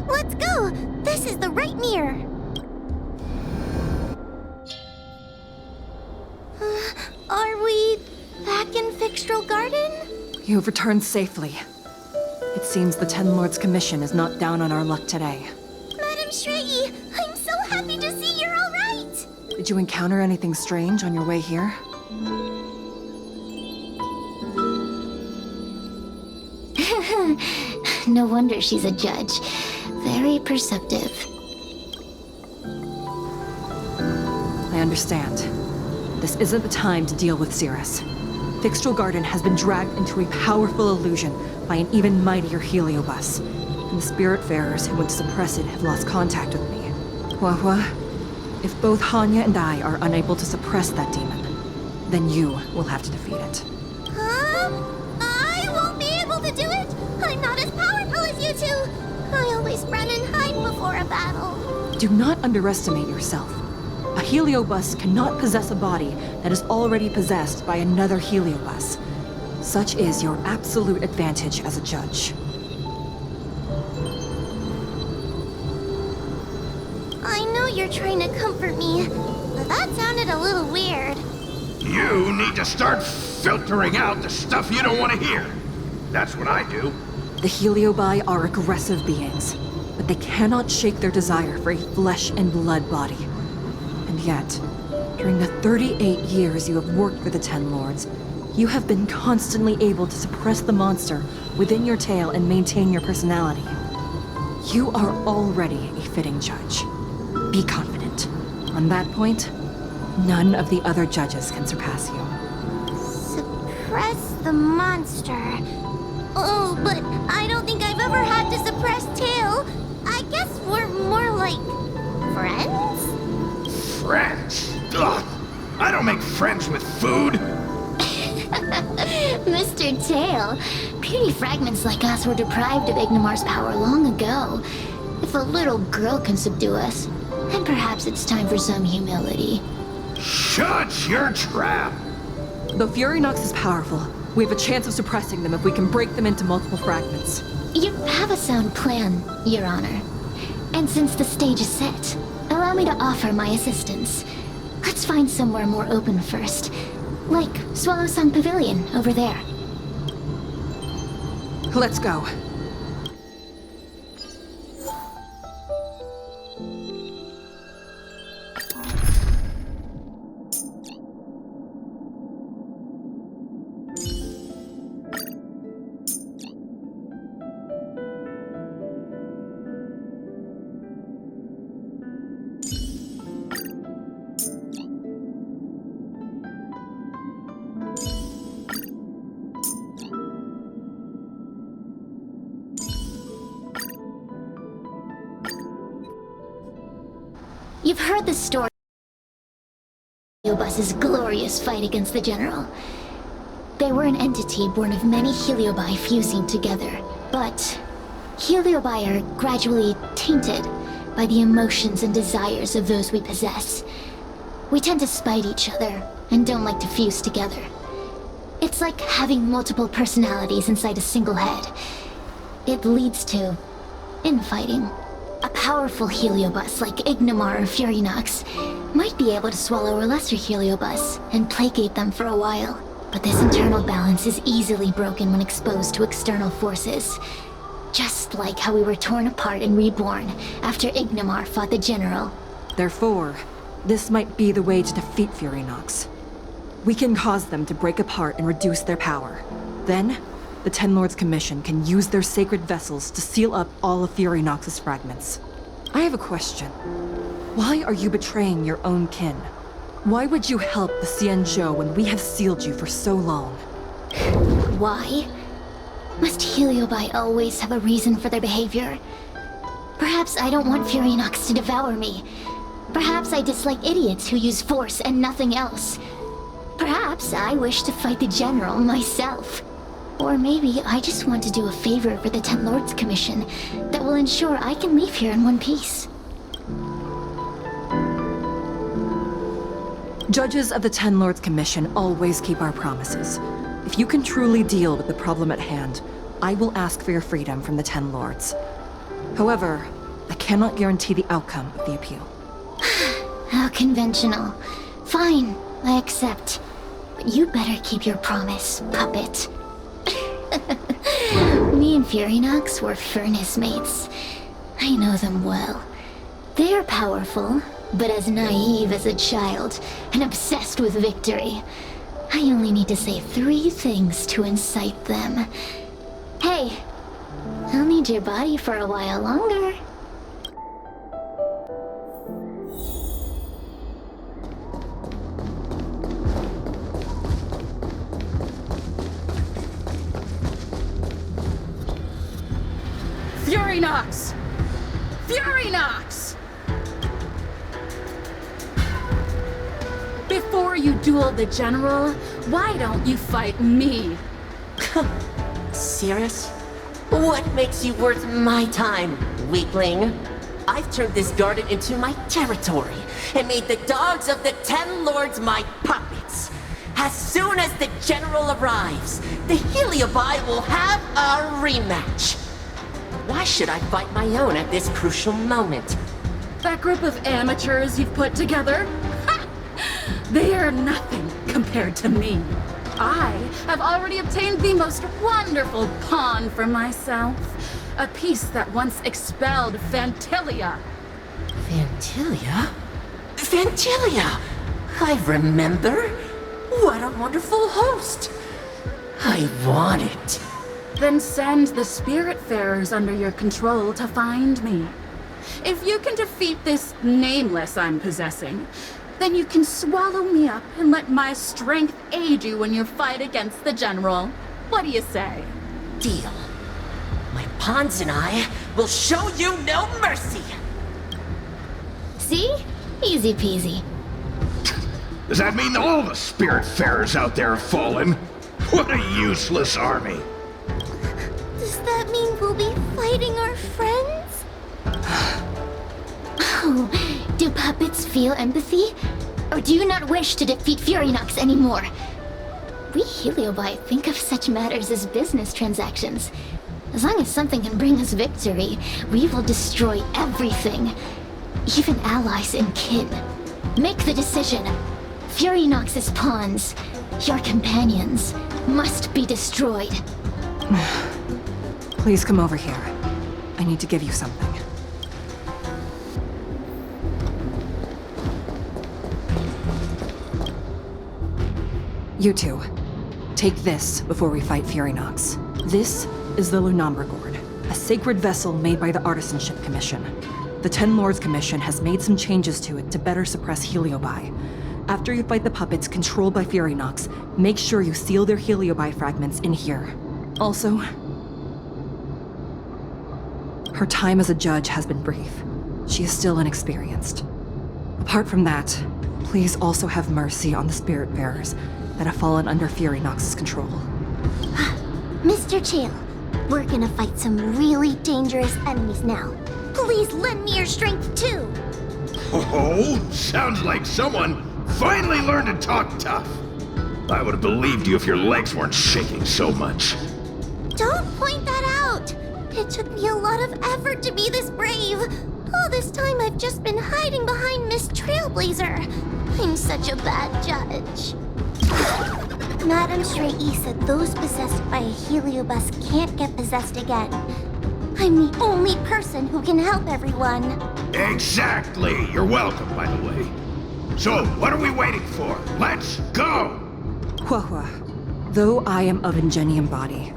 Let's go! This is the right mirror. Are we back in Fixtral Garden? You have returned safely. It seems the Ten Lords Commission is not down on our luck today. Madame Shui, I'm so happy to see you're all right! Did you encounter anything strange on your way here? No wonder she's a judge. Very perceptive. I understand. This isn't the time to deal with Cirrus. Fixtral Garden has been dragged into a powerful illusion by an even mightier heliobus, and the Spiritfarers who went to suppress it have lost contact with me. Huohua, if both Hanya and I are unable to suppress that demon, then you will have to defeat it. I won't be able to do it! I'm not as powerful as you two! I always run and hide before a battle. Do not underestimate yourself. A heliobus cannot possess a body that is already possessed by another heliobus. Such is your absolute advantage as a judge. I know you're trying to comfort me, but that sounded a little weird. You need to start filtering out the stuff you don't want to hear. That's what I do. The Heliobi are aggressive beings, but they cannot shake their desire for a flesh and blood body. And yet, during the 38 years you have worked for the Ten Lords, you have been constantly able to suppress the monster within your tail and maintain your personality. You are already a fitting judge. Be confident. On that point, none of the other judges can surpass you. Suppress the monster. Oh, but I don't think I've ever had to suppress Tail. I guess we're more like friends? Friends? Ugh. I don't make friends with food. Mr. Tail, puny fragments like us were deprived of Ignimar's power long ago. If a little girl can subdue us, then perhaps it's time for some humility. Shut your trap! Though Fury Nox is powerful, We have a chance of suppressing them if we can break them into multiple fragments. You have a sound plan, Your Honor. And since the stage is set, allow me to offer my assistance. Let's find somewhere more open first. Like Swallow Song Pavilion over there. Let's go. You've heard the story of Heliobus's glorious fight against the General. They were an entity born of many Heliobi fusing together, but Heliobi are gradually tainted by the emotions and desires of those we possess. We tend to spite each other and don't like to fuse together. It's like having multiple personalities inside a single head. It leads to infighting. A powerful Heliobus like Ignomar or Furinox might be able to swallow a lesser Heliobus and placate them for a while. But this internal balance is easily broken when exposed to external forces. Just like how we were torn apart and reborn after Ignomar fought the General. Therefore, this might be the way to defeat Furinox. We can cause them to break apart and reduce their power. Then, the Ten Lords Commission can use their sacred vessels to seal up all of Furinox's fragments. I have a question. Why are you betraying your own kin? Why would you help the Xianzhou when we have sealed you for so long? Why? Must Heliobi always have a reason for their behavior? Perhaps I don't want Furinox to devour me. Perhaps I dislike idiots who use force and nothing else. Perhaps I wish to fight the General myself. Or maybe I just want to do a favor for the Ten Lords Commission that will ensure I can leave here in one piece. Judges of the Ten Lords Commission always keep our promises. If you can truly deal with the problem at hand, I will ask for your freedom from the Ten Lords. However, I cannot guarantee the outcome of the appeal. How conventional. Fine, I accept. But you better keep your promise, puppet. Me and Furinox were furnace mates. I know them well. They're powerful, but as naive as a child, and obsessed with victory. I only need to say 3 things to incite them. Hey, I'll need your body for a while longer. Furinox! Furinox! Before you duel the General, why don't you fight me? Serious? What makes you worth my time, weakling? I've turned this garden into my territory and made the dogs of the Ten Lords my puppets. As soon as the General arrives, the Heliobi will have a rematch. Why should I fight my own at this crucial moment? That group of amateurs you've put together? Ha! They are nothing compared to me. I have already obtained the most wonderful pawn for myself. A piece that once expelled Fantilia. Fantilia? Fantilia! I remember. What a wonderful host. I want it. Then send the Spiritfarers under your control to find me. If you can defeat this nameless I'm possessing, then you can swallow me up and let my strength aid you in your fight against the General. What do you say? Deal. My pawns and I will show you no mercy. See? Easy peasy. Does that mean all the Spiritfarers out there have fallen? What a useless army. Does that mean we'll be fighting our friends? Oh, do puppets feel empathy? Or do you not wish to defeat Furinox anymore? We Heliobi think of such matters as business transactions. As long as something can bring us victory, we will destroy everything. Even allies and kin. Make the decision. Furynox's pawns, your companions, must be destroyed. Please come over here. I need to give you something. You two, take this before we fight Furynox. This is the Lunombra Gourd, a sacred vessel made by the Artisanship Commission. The Ten Lords Commission has made some changes to it to better suppress Heliobi. After you fight the puppets controlled by Furynox, make sure you seal their Heliobi fragments in here. Also, her time as a judge has been brief. She is still inexperienced. Apart from that, please also have mercy on the spirit bearers that have fallen under Furynox's control. Mr. Chael, we're gonna fight some really dangerous enemies now. Please lend me your strength too! Oh, sounds like someone finally learned to talk tough. I would have believed you if your legs weren't shaking so much. Don't point that out! It took me a lot of effort to be this brave. All this time I've just been hiding behind Miss Trailblazer. I'm such a bad judge. Madame Shrey said those possessed by a Heliobus can't get possessed again. I'm the only person who can help everyone. Exactly! You're welcome, by the way. So, what are we waiting for? Let's go! Huahua, though I am of Ingenium body,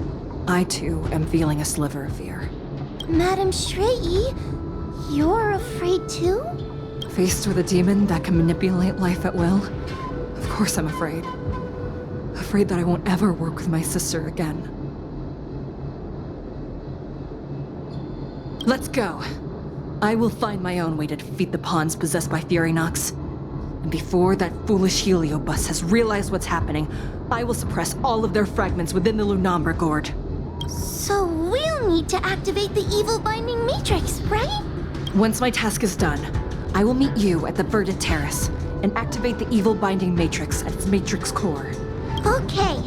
I too am feeling a sliver of fear. Madame Shrey, you're afraid too? Faced with a demon that can manipulate life at will, of course I'm afraid. Afraid that I won't ever work with my sister again. Let's go. I will find my own way to defeat the pawns possessed by Furynox. And before that foolish Heliobus has realized what's happening, I will suppress all of their fragments within the Lunombra Gourd. So we'll need to activate the evil binding matrix, right? Once my task is done, I will meet you at the Verdant Terrace and activate the evil binding matrix at its matrix core. Okay.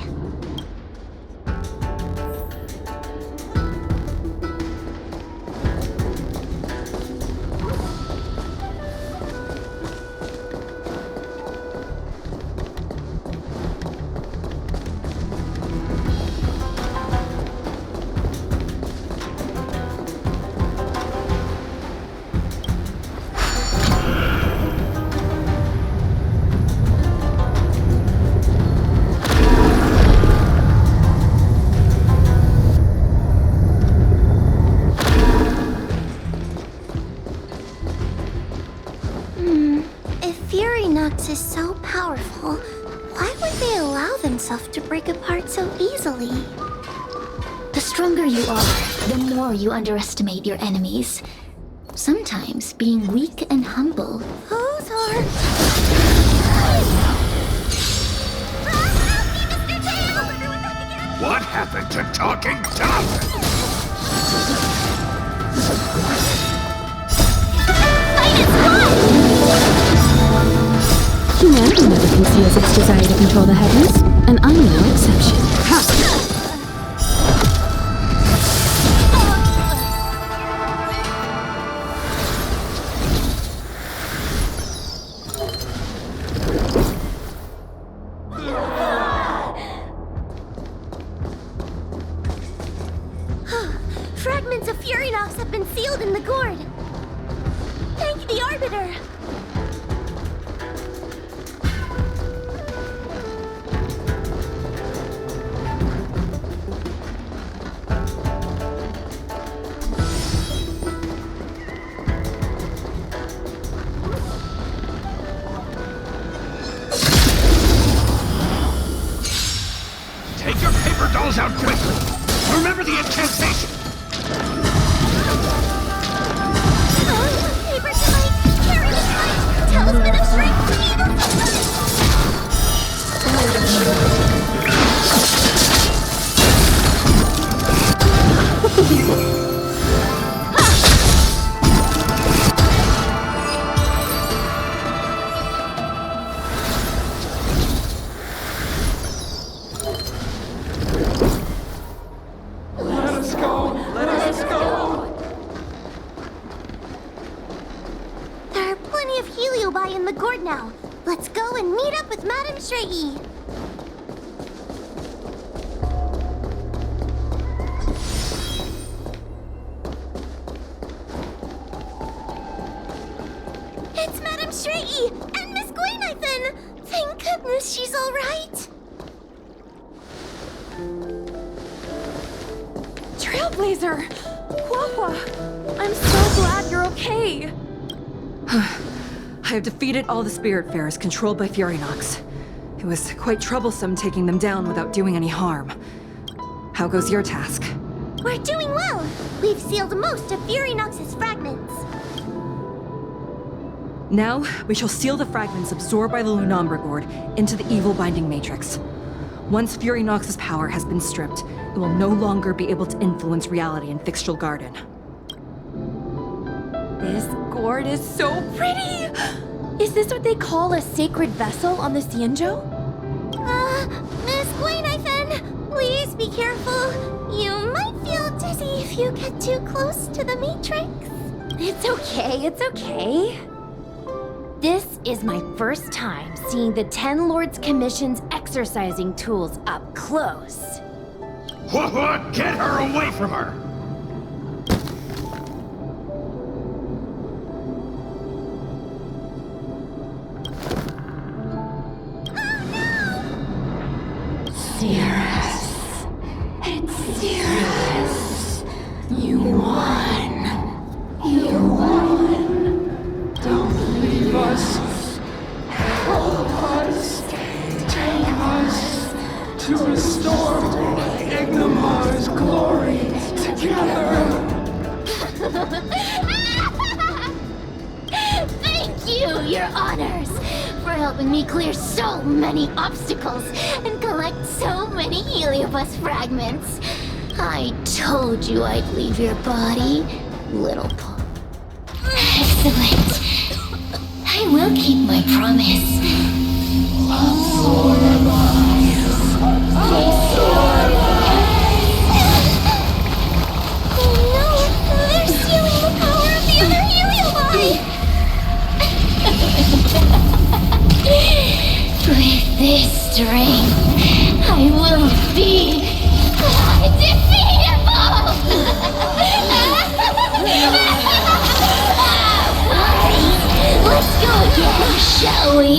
Is so powerful. Why would they allow themselves to break apart so easily? The stronger you are, the more you underestimate your enemies. Sometimes being weak and humble. Those are... Help me, Mr. Tail! What happened to talking tough? Fight is hot! Humanity never conceals its desire to control the heavens, and I'm no exception. Fragments of Furynox have been sealed in the gourd. Thank the Arbiter. Out quickly! Remember the incantation! Paper tonight! Carry the light! Talisman of strength! Evil way in the gourd now. Let's go and meet up with Madame Shrey. It's Madame Shrey and Miss Gwaynithan! Thank goodness she's all right. Trailblazer! Huahua! I'm so glad you're okay! I have defeated all the Spiritfarers controlled by Furynox. It was quite troublesome taking them down without doing any harm. How goes your task? We're doing well. We've sealed most of Furynox's fragments. Now, we shall seal the fragments absorbed by the Lunombra Gourd into the evil binding matrix. Once Furynox's power has been stripped, it will no longer be able to influence reality in Fixtral Garden. This gourd is so pretty! Is this what they call a sacred vessel on the Xianzhou? Miss Gwaynithan, please be careful. You might feel dizzy if you get too close to the Matrix. It's okay, it's okay. This is my first time seeing the Ten Lords Commission's exercising tools up close. What? Get her away from her! Cirrus. It's Cirrus. You won. You won. Don't leave us. Help us. Take us to restore Ignimar's glory together. Thank you, Your Honors, for helping me clear so many obstacles and collect so many Heliobus fragments. I told you I'd leave your body, little pup. Excellent. I will keep my promise. Oh no! They're stealing the power of the other Heliobi! With this strength, I will be undefeatable! Let's go again, shall we?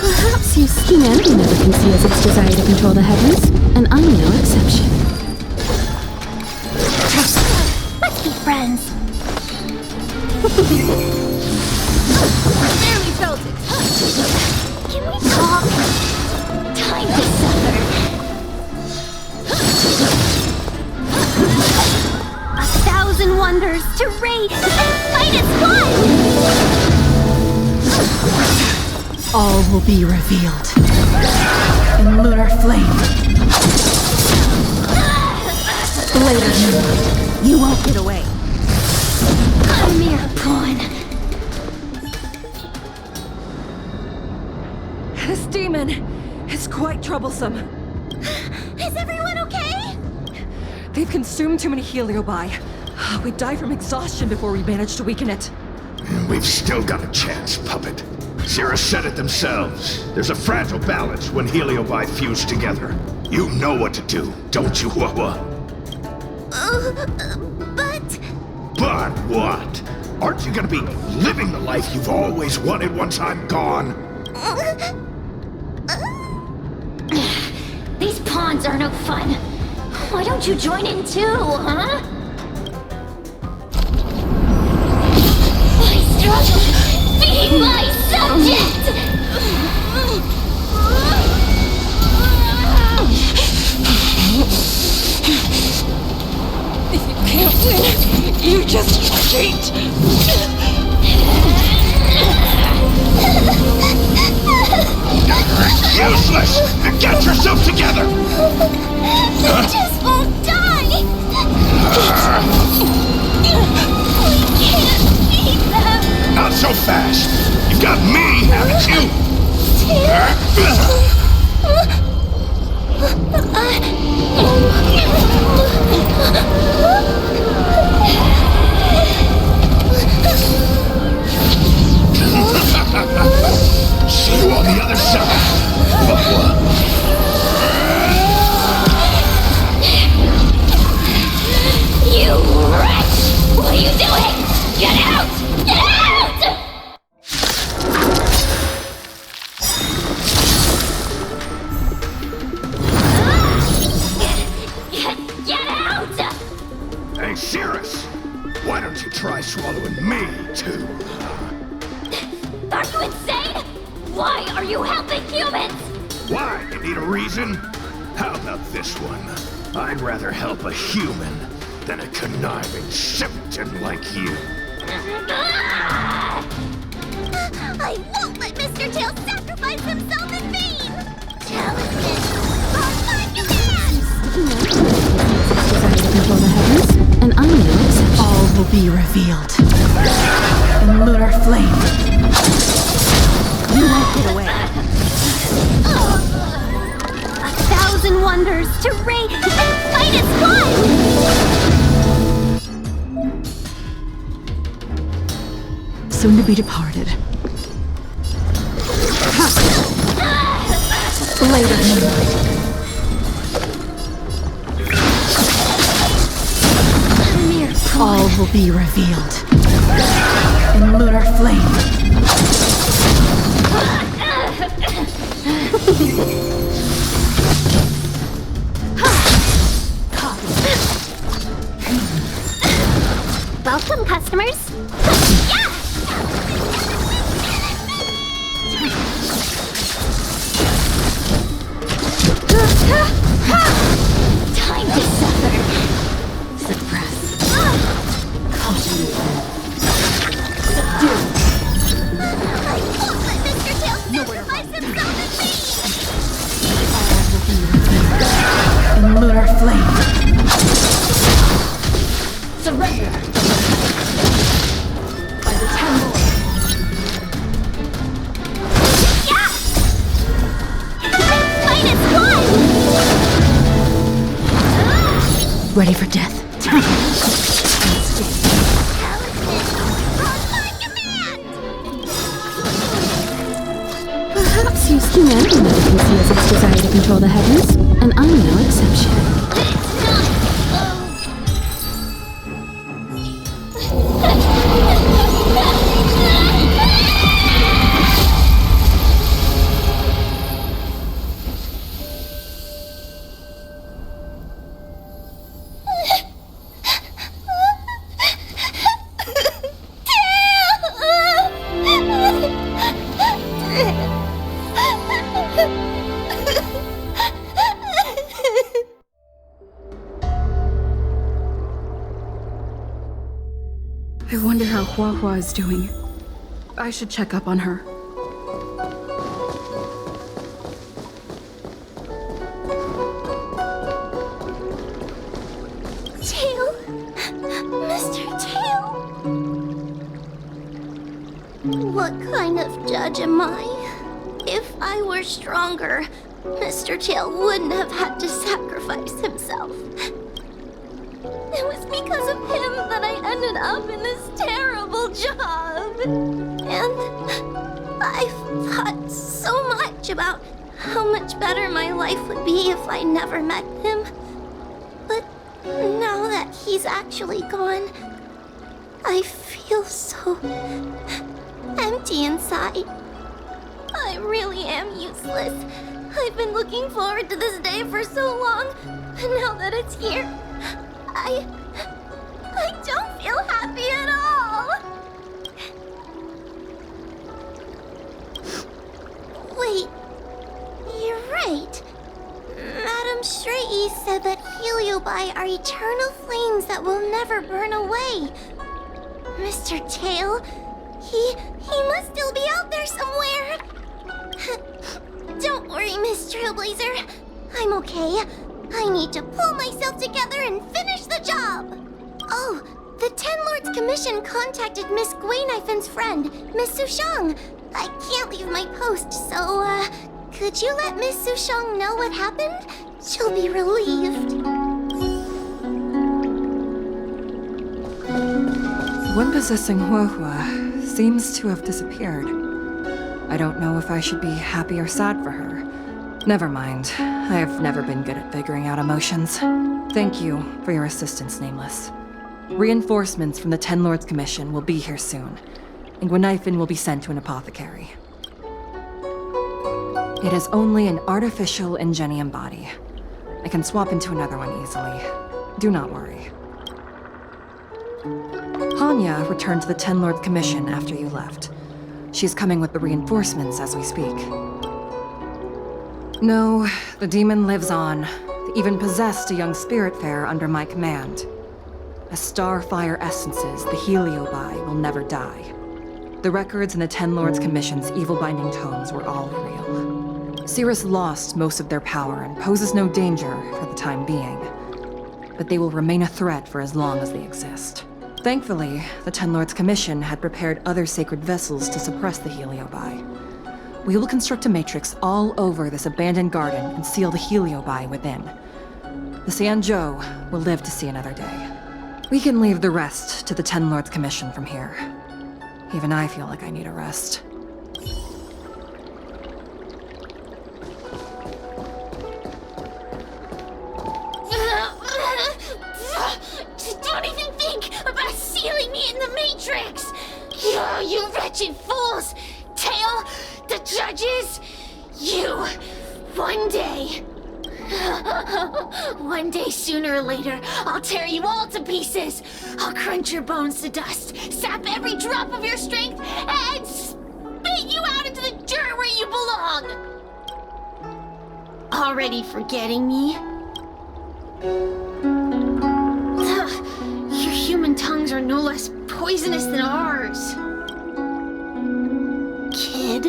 Perhaps your scheme enemy never can see as its desire to control the heavens, and I'm no exception. Let's be friends. Barely felt it. Can we talk? Time to suffer. 1,000 wonders to raid and fight as one! All will be revealed in lunar flame. Later, you won't get away. A mere pawn. This demon is quite troublesome. Is everyone okay? They've consumed too many Heliobi. We'd die from exhaustion before we managed to weaken it. We've still got a chance, puppet. Cirrus said it themselves. There's a fragile balance when Heliobi fuse together. You know what to do, don't you, Huahua? But... But what? Aren't you gonna be living the life you've always wanted once I'm gone? These pawns are no fun. Why don't you join in too, huh? I struggle. Be my subject! If you can't win, you just cheat! useless! Get yourself together! They just won't die! We can't feed them! Not so fast! You've got me, haven't you? See you on the other side, Bubba. You wretch! What are you doing? Get out! Get out! Get out! Hey, Cirrus! Why don't you try swallowing me, too? Are you insane? Why are you helping humans? Why? You need a reason? How about this one? I'd rather help a human than a conniving simpleton like you. I won't let Mr. Tail sacrifice himself in vain! Talisman! On my command! Desire to control the heavens, and I'm no exception. All will be revealed. In lunar flame. You won't get away. 1,000 wonders to rate and fight as one! Soon to be departed. Blade of moonlight. All will be revealed. In lunar flame. Welcome, customers. Time to suffer. Suppress. Caution. Subdue. I won't let Mr. Tail sacrifice himself in vain! In lunar flame. Surrender! By the 10 Lords. Ready for death. Perhaps use humanity never conceals its desire to control the heavens, and I'm no exception. I wonder how Hua Hua is doing. I should check up on her. Tail? Mr. Tail? What kind of judge am I? If I were stronger, Mr. Tail wouldn't have had to sacrifice himself. It was because of him that I ended up in this terrible job. And I've thought so much about how much better my life would be if I never met him. But now that he's actually gone, I feel so empty inside. I really am useless. I've been looking forward to this day for so long, and now that it's here, I don't feel happy at all. Wait, you're right. Madame Shrey said that Heliobi are eternal flames that will never burn away. Mr. Tail, he must still be out there somewhere. Don't worry, sorry, Miss Trailblazer. I'm okay. I need to pull myself together and finish the job. Oh, the Ten Lords Commission contacted Miss Guinaifin's friend, Miss Sushang. I can't leave my post, so, could you let Miss Sushang know what happened? She'll be relieved. The one possessing Huohua seems to have disappeared. I don't know if I should be happy or sad for her. Never mind. I have never been good at figuring out emotions. Thank you for your assistance, Nameless. Reinforcements from the Ten Lords Commission will be here soon, and Guinaifin will be sent to an apothecary. It is only an artificial ingenium body. I can swap into another one easily. Do not worry. Hanya returned to the Ten Lords Commission after you left. She's coming with the reinforcements as we speak. No, the demon lives on. They even possessed a young spiritfarer under my command. As starfire essences, the Heliobi will never die. The records in the Ten Lords Commission's evil-binding tomes were all real. Cirrus lost most of their power and poses no danger for the time being. But they will remain a threat for as long as they exist. Thankfully, the Ten Lords Commission had prepared other sacred vessels to suppress the Heliobi. We will construct a matrix all over this abandoned garden and seal the Heliobi within. The Xianzhou will live to see another day. We can leave the rest to the Ten Lords Commission from here. Even I feel like I need a rest. Don't even think about sealing me in the Matrix! You wretched fools! Tail, the judges, you, one day, sooner or later, I'll tear you all to pieces. I'll crunch your bones to dust, sap every drop of your strength, and spit you out into the dirt where you belong. Already forgetting me? Your human tongues are no less poisonous than ours. Kid?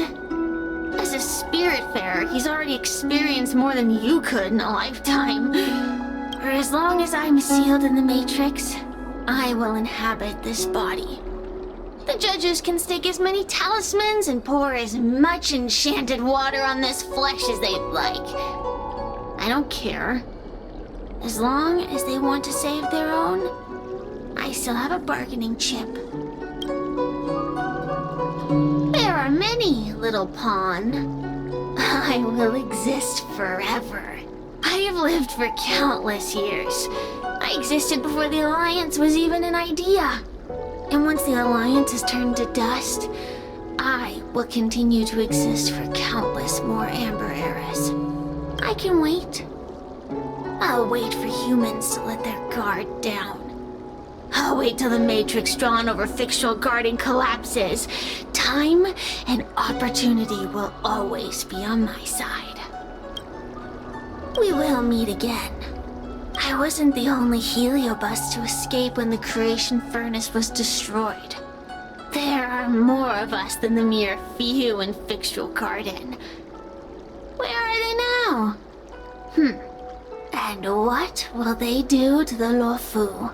As a spiritfarer, he's already experienced more than you could in a lifetime. For as long as I'm sealed in the Matrix, I will inhabit this body. The judges can stake as many talismans and pour as much enchanted water on this flesh as they'd like. I don't care. As long as they want to save their own, I still have a bargaining chip. There are many, little pawn. I will exist forever. I have lived for countless years. I existed before the Alliance was even an idea. And once the Alliance is turned to dust, I will continue to exist for countless more Amber eras. I can wait. I'll wait for humans to let their guard down. I'll wait till the Matrix drawn over Fictional Garden collapses. Time and opportunity will always be on my side. We will meet again. I wasn't the only Heliobus to escape when the creation furnace was destroyed. There are more of us than the mere few in Fictional Garden. Where are they now? And what will they do to the Luofu?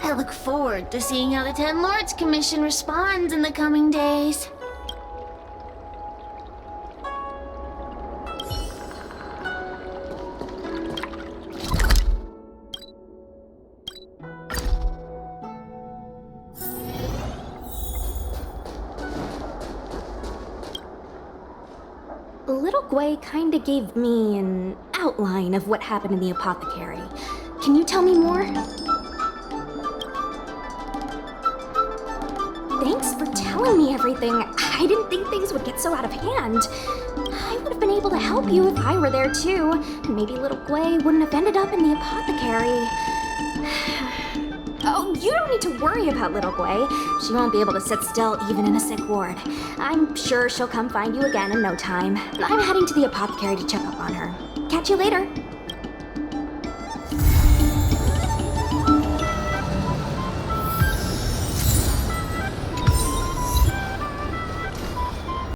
I look forward to seeing how the Ten Lords Commission responds in the coming days. Little Gwei kinda gave me an outline of what happened in the apothecary. Can you tell me more? Thanks for telling me everything. I didn't think things would get so out of hand. I would have been able to help you if I were there too. And maybe little Gwei wouldn't have ended up in the apothecary. Oh, you don't need to worry about little Gwei. She won't be able to sit still even in a sick ward. I'm sure she'll come find you again in no time. I'm heading to the apothecary to check up on her. Catch you later.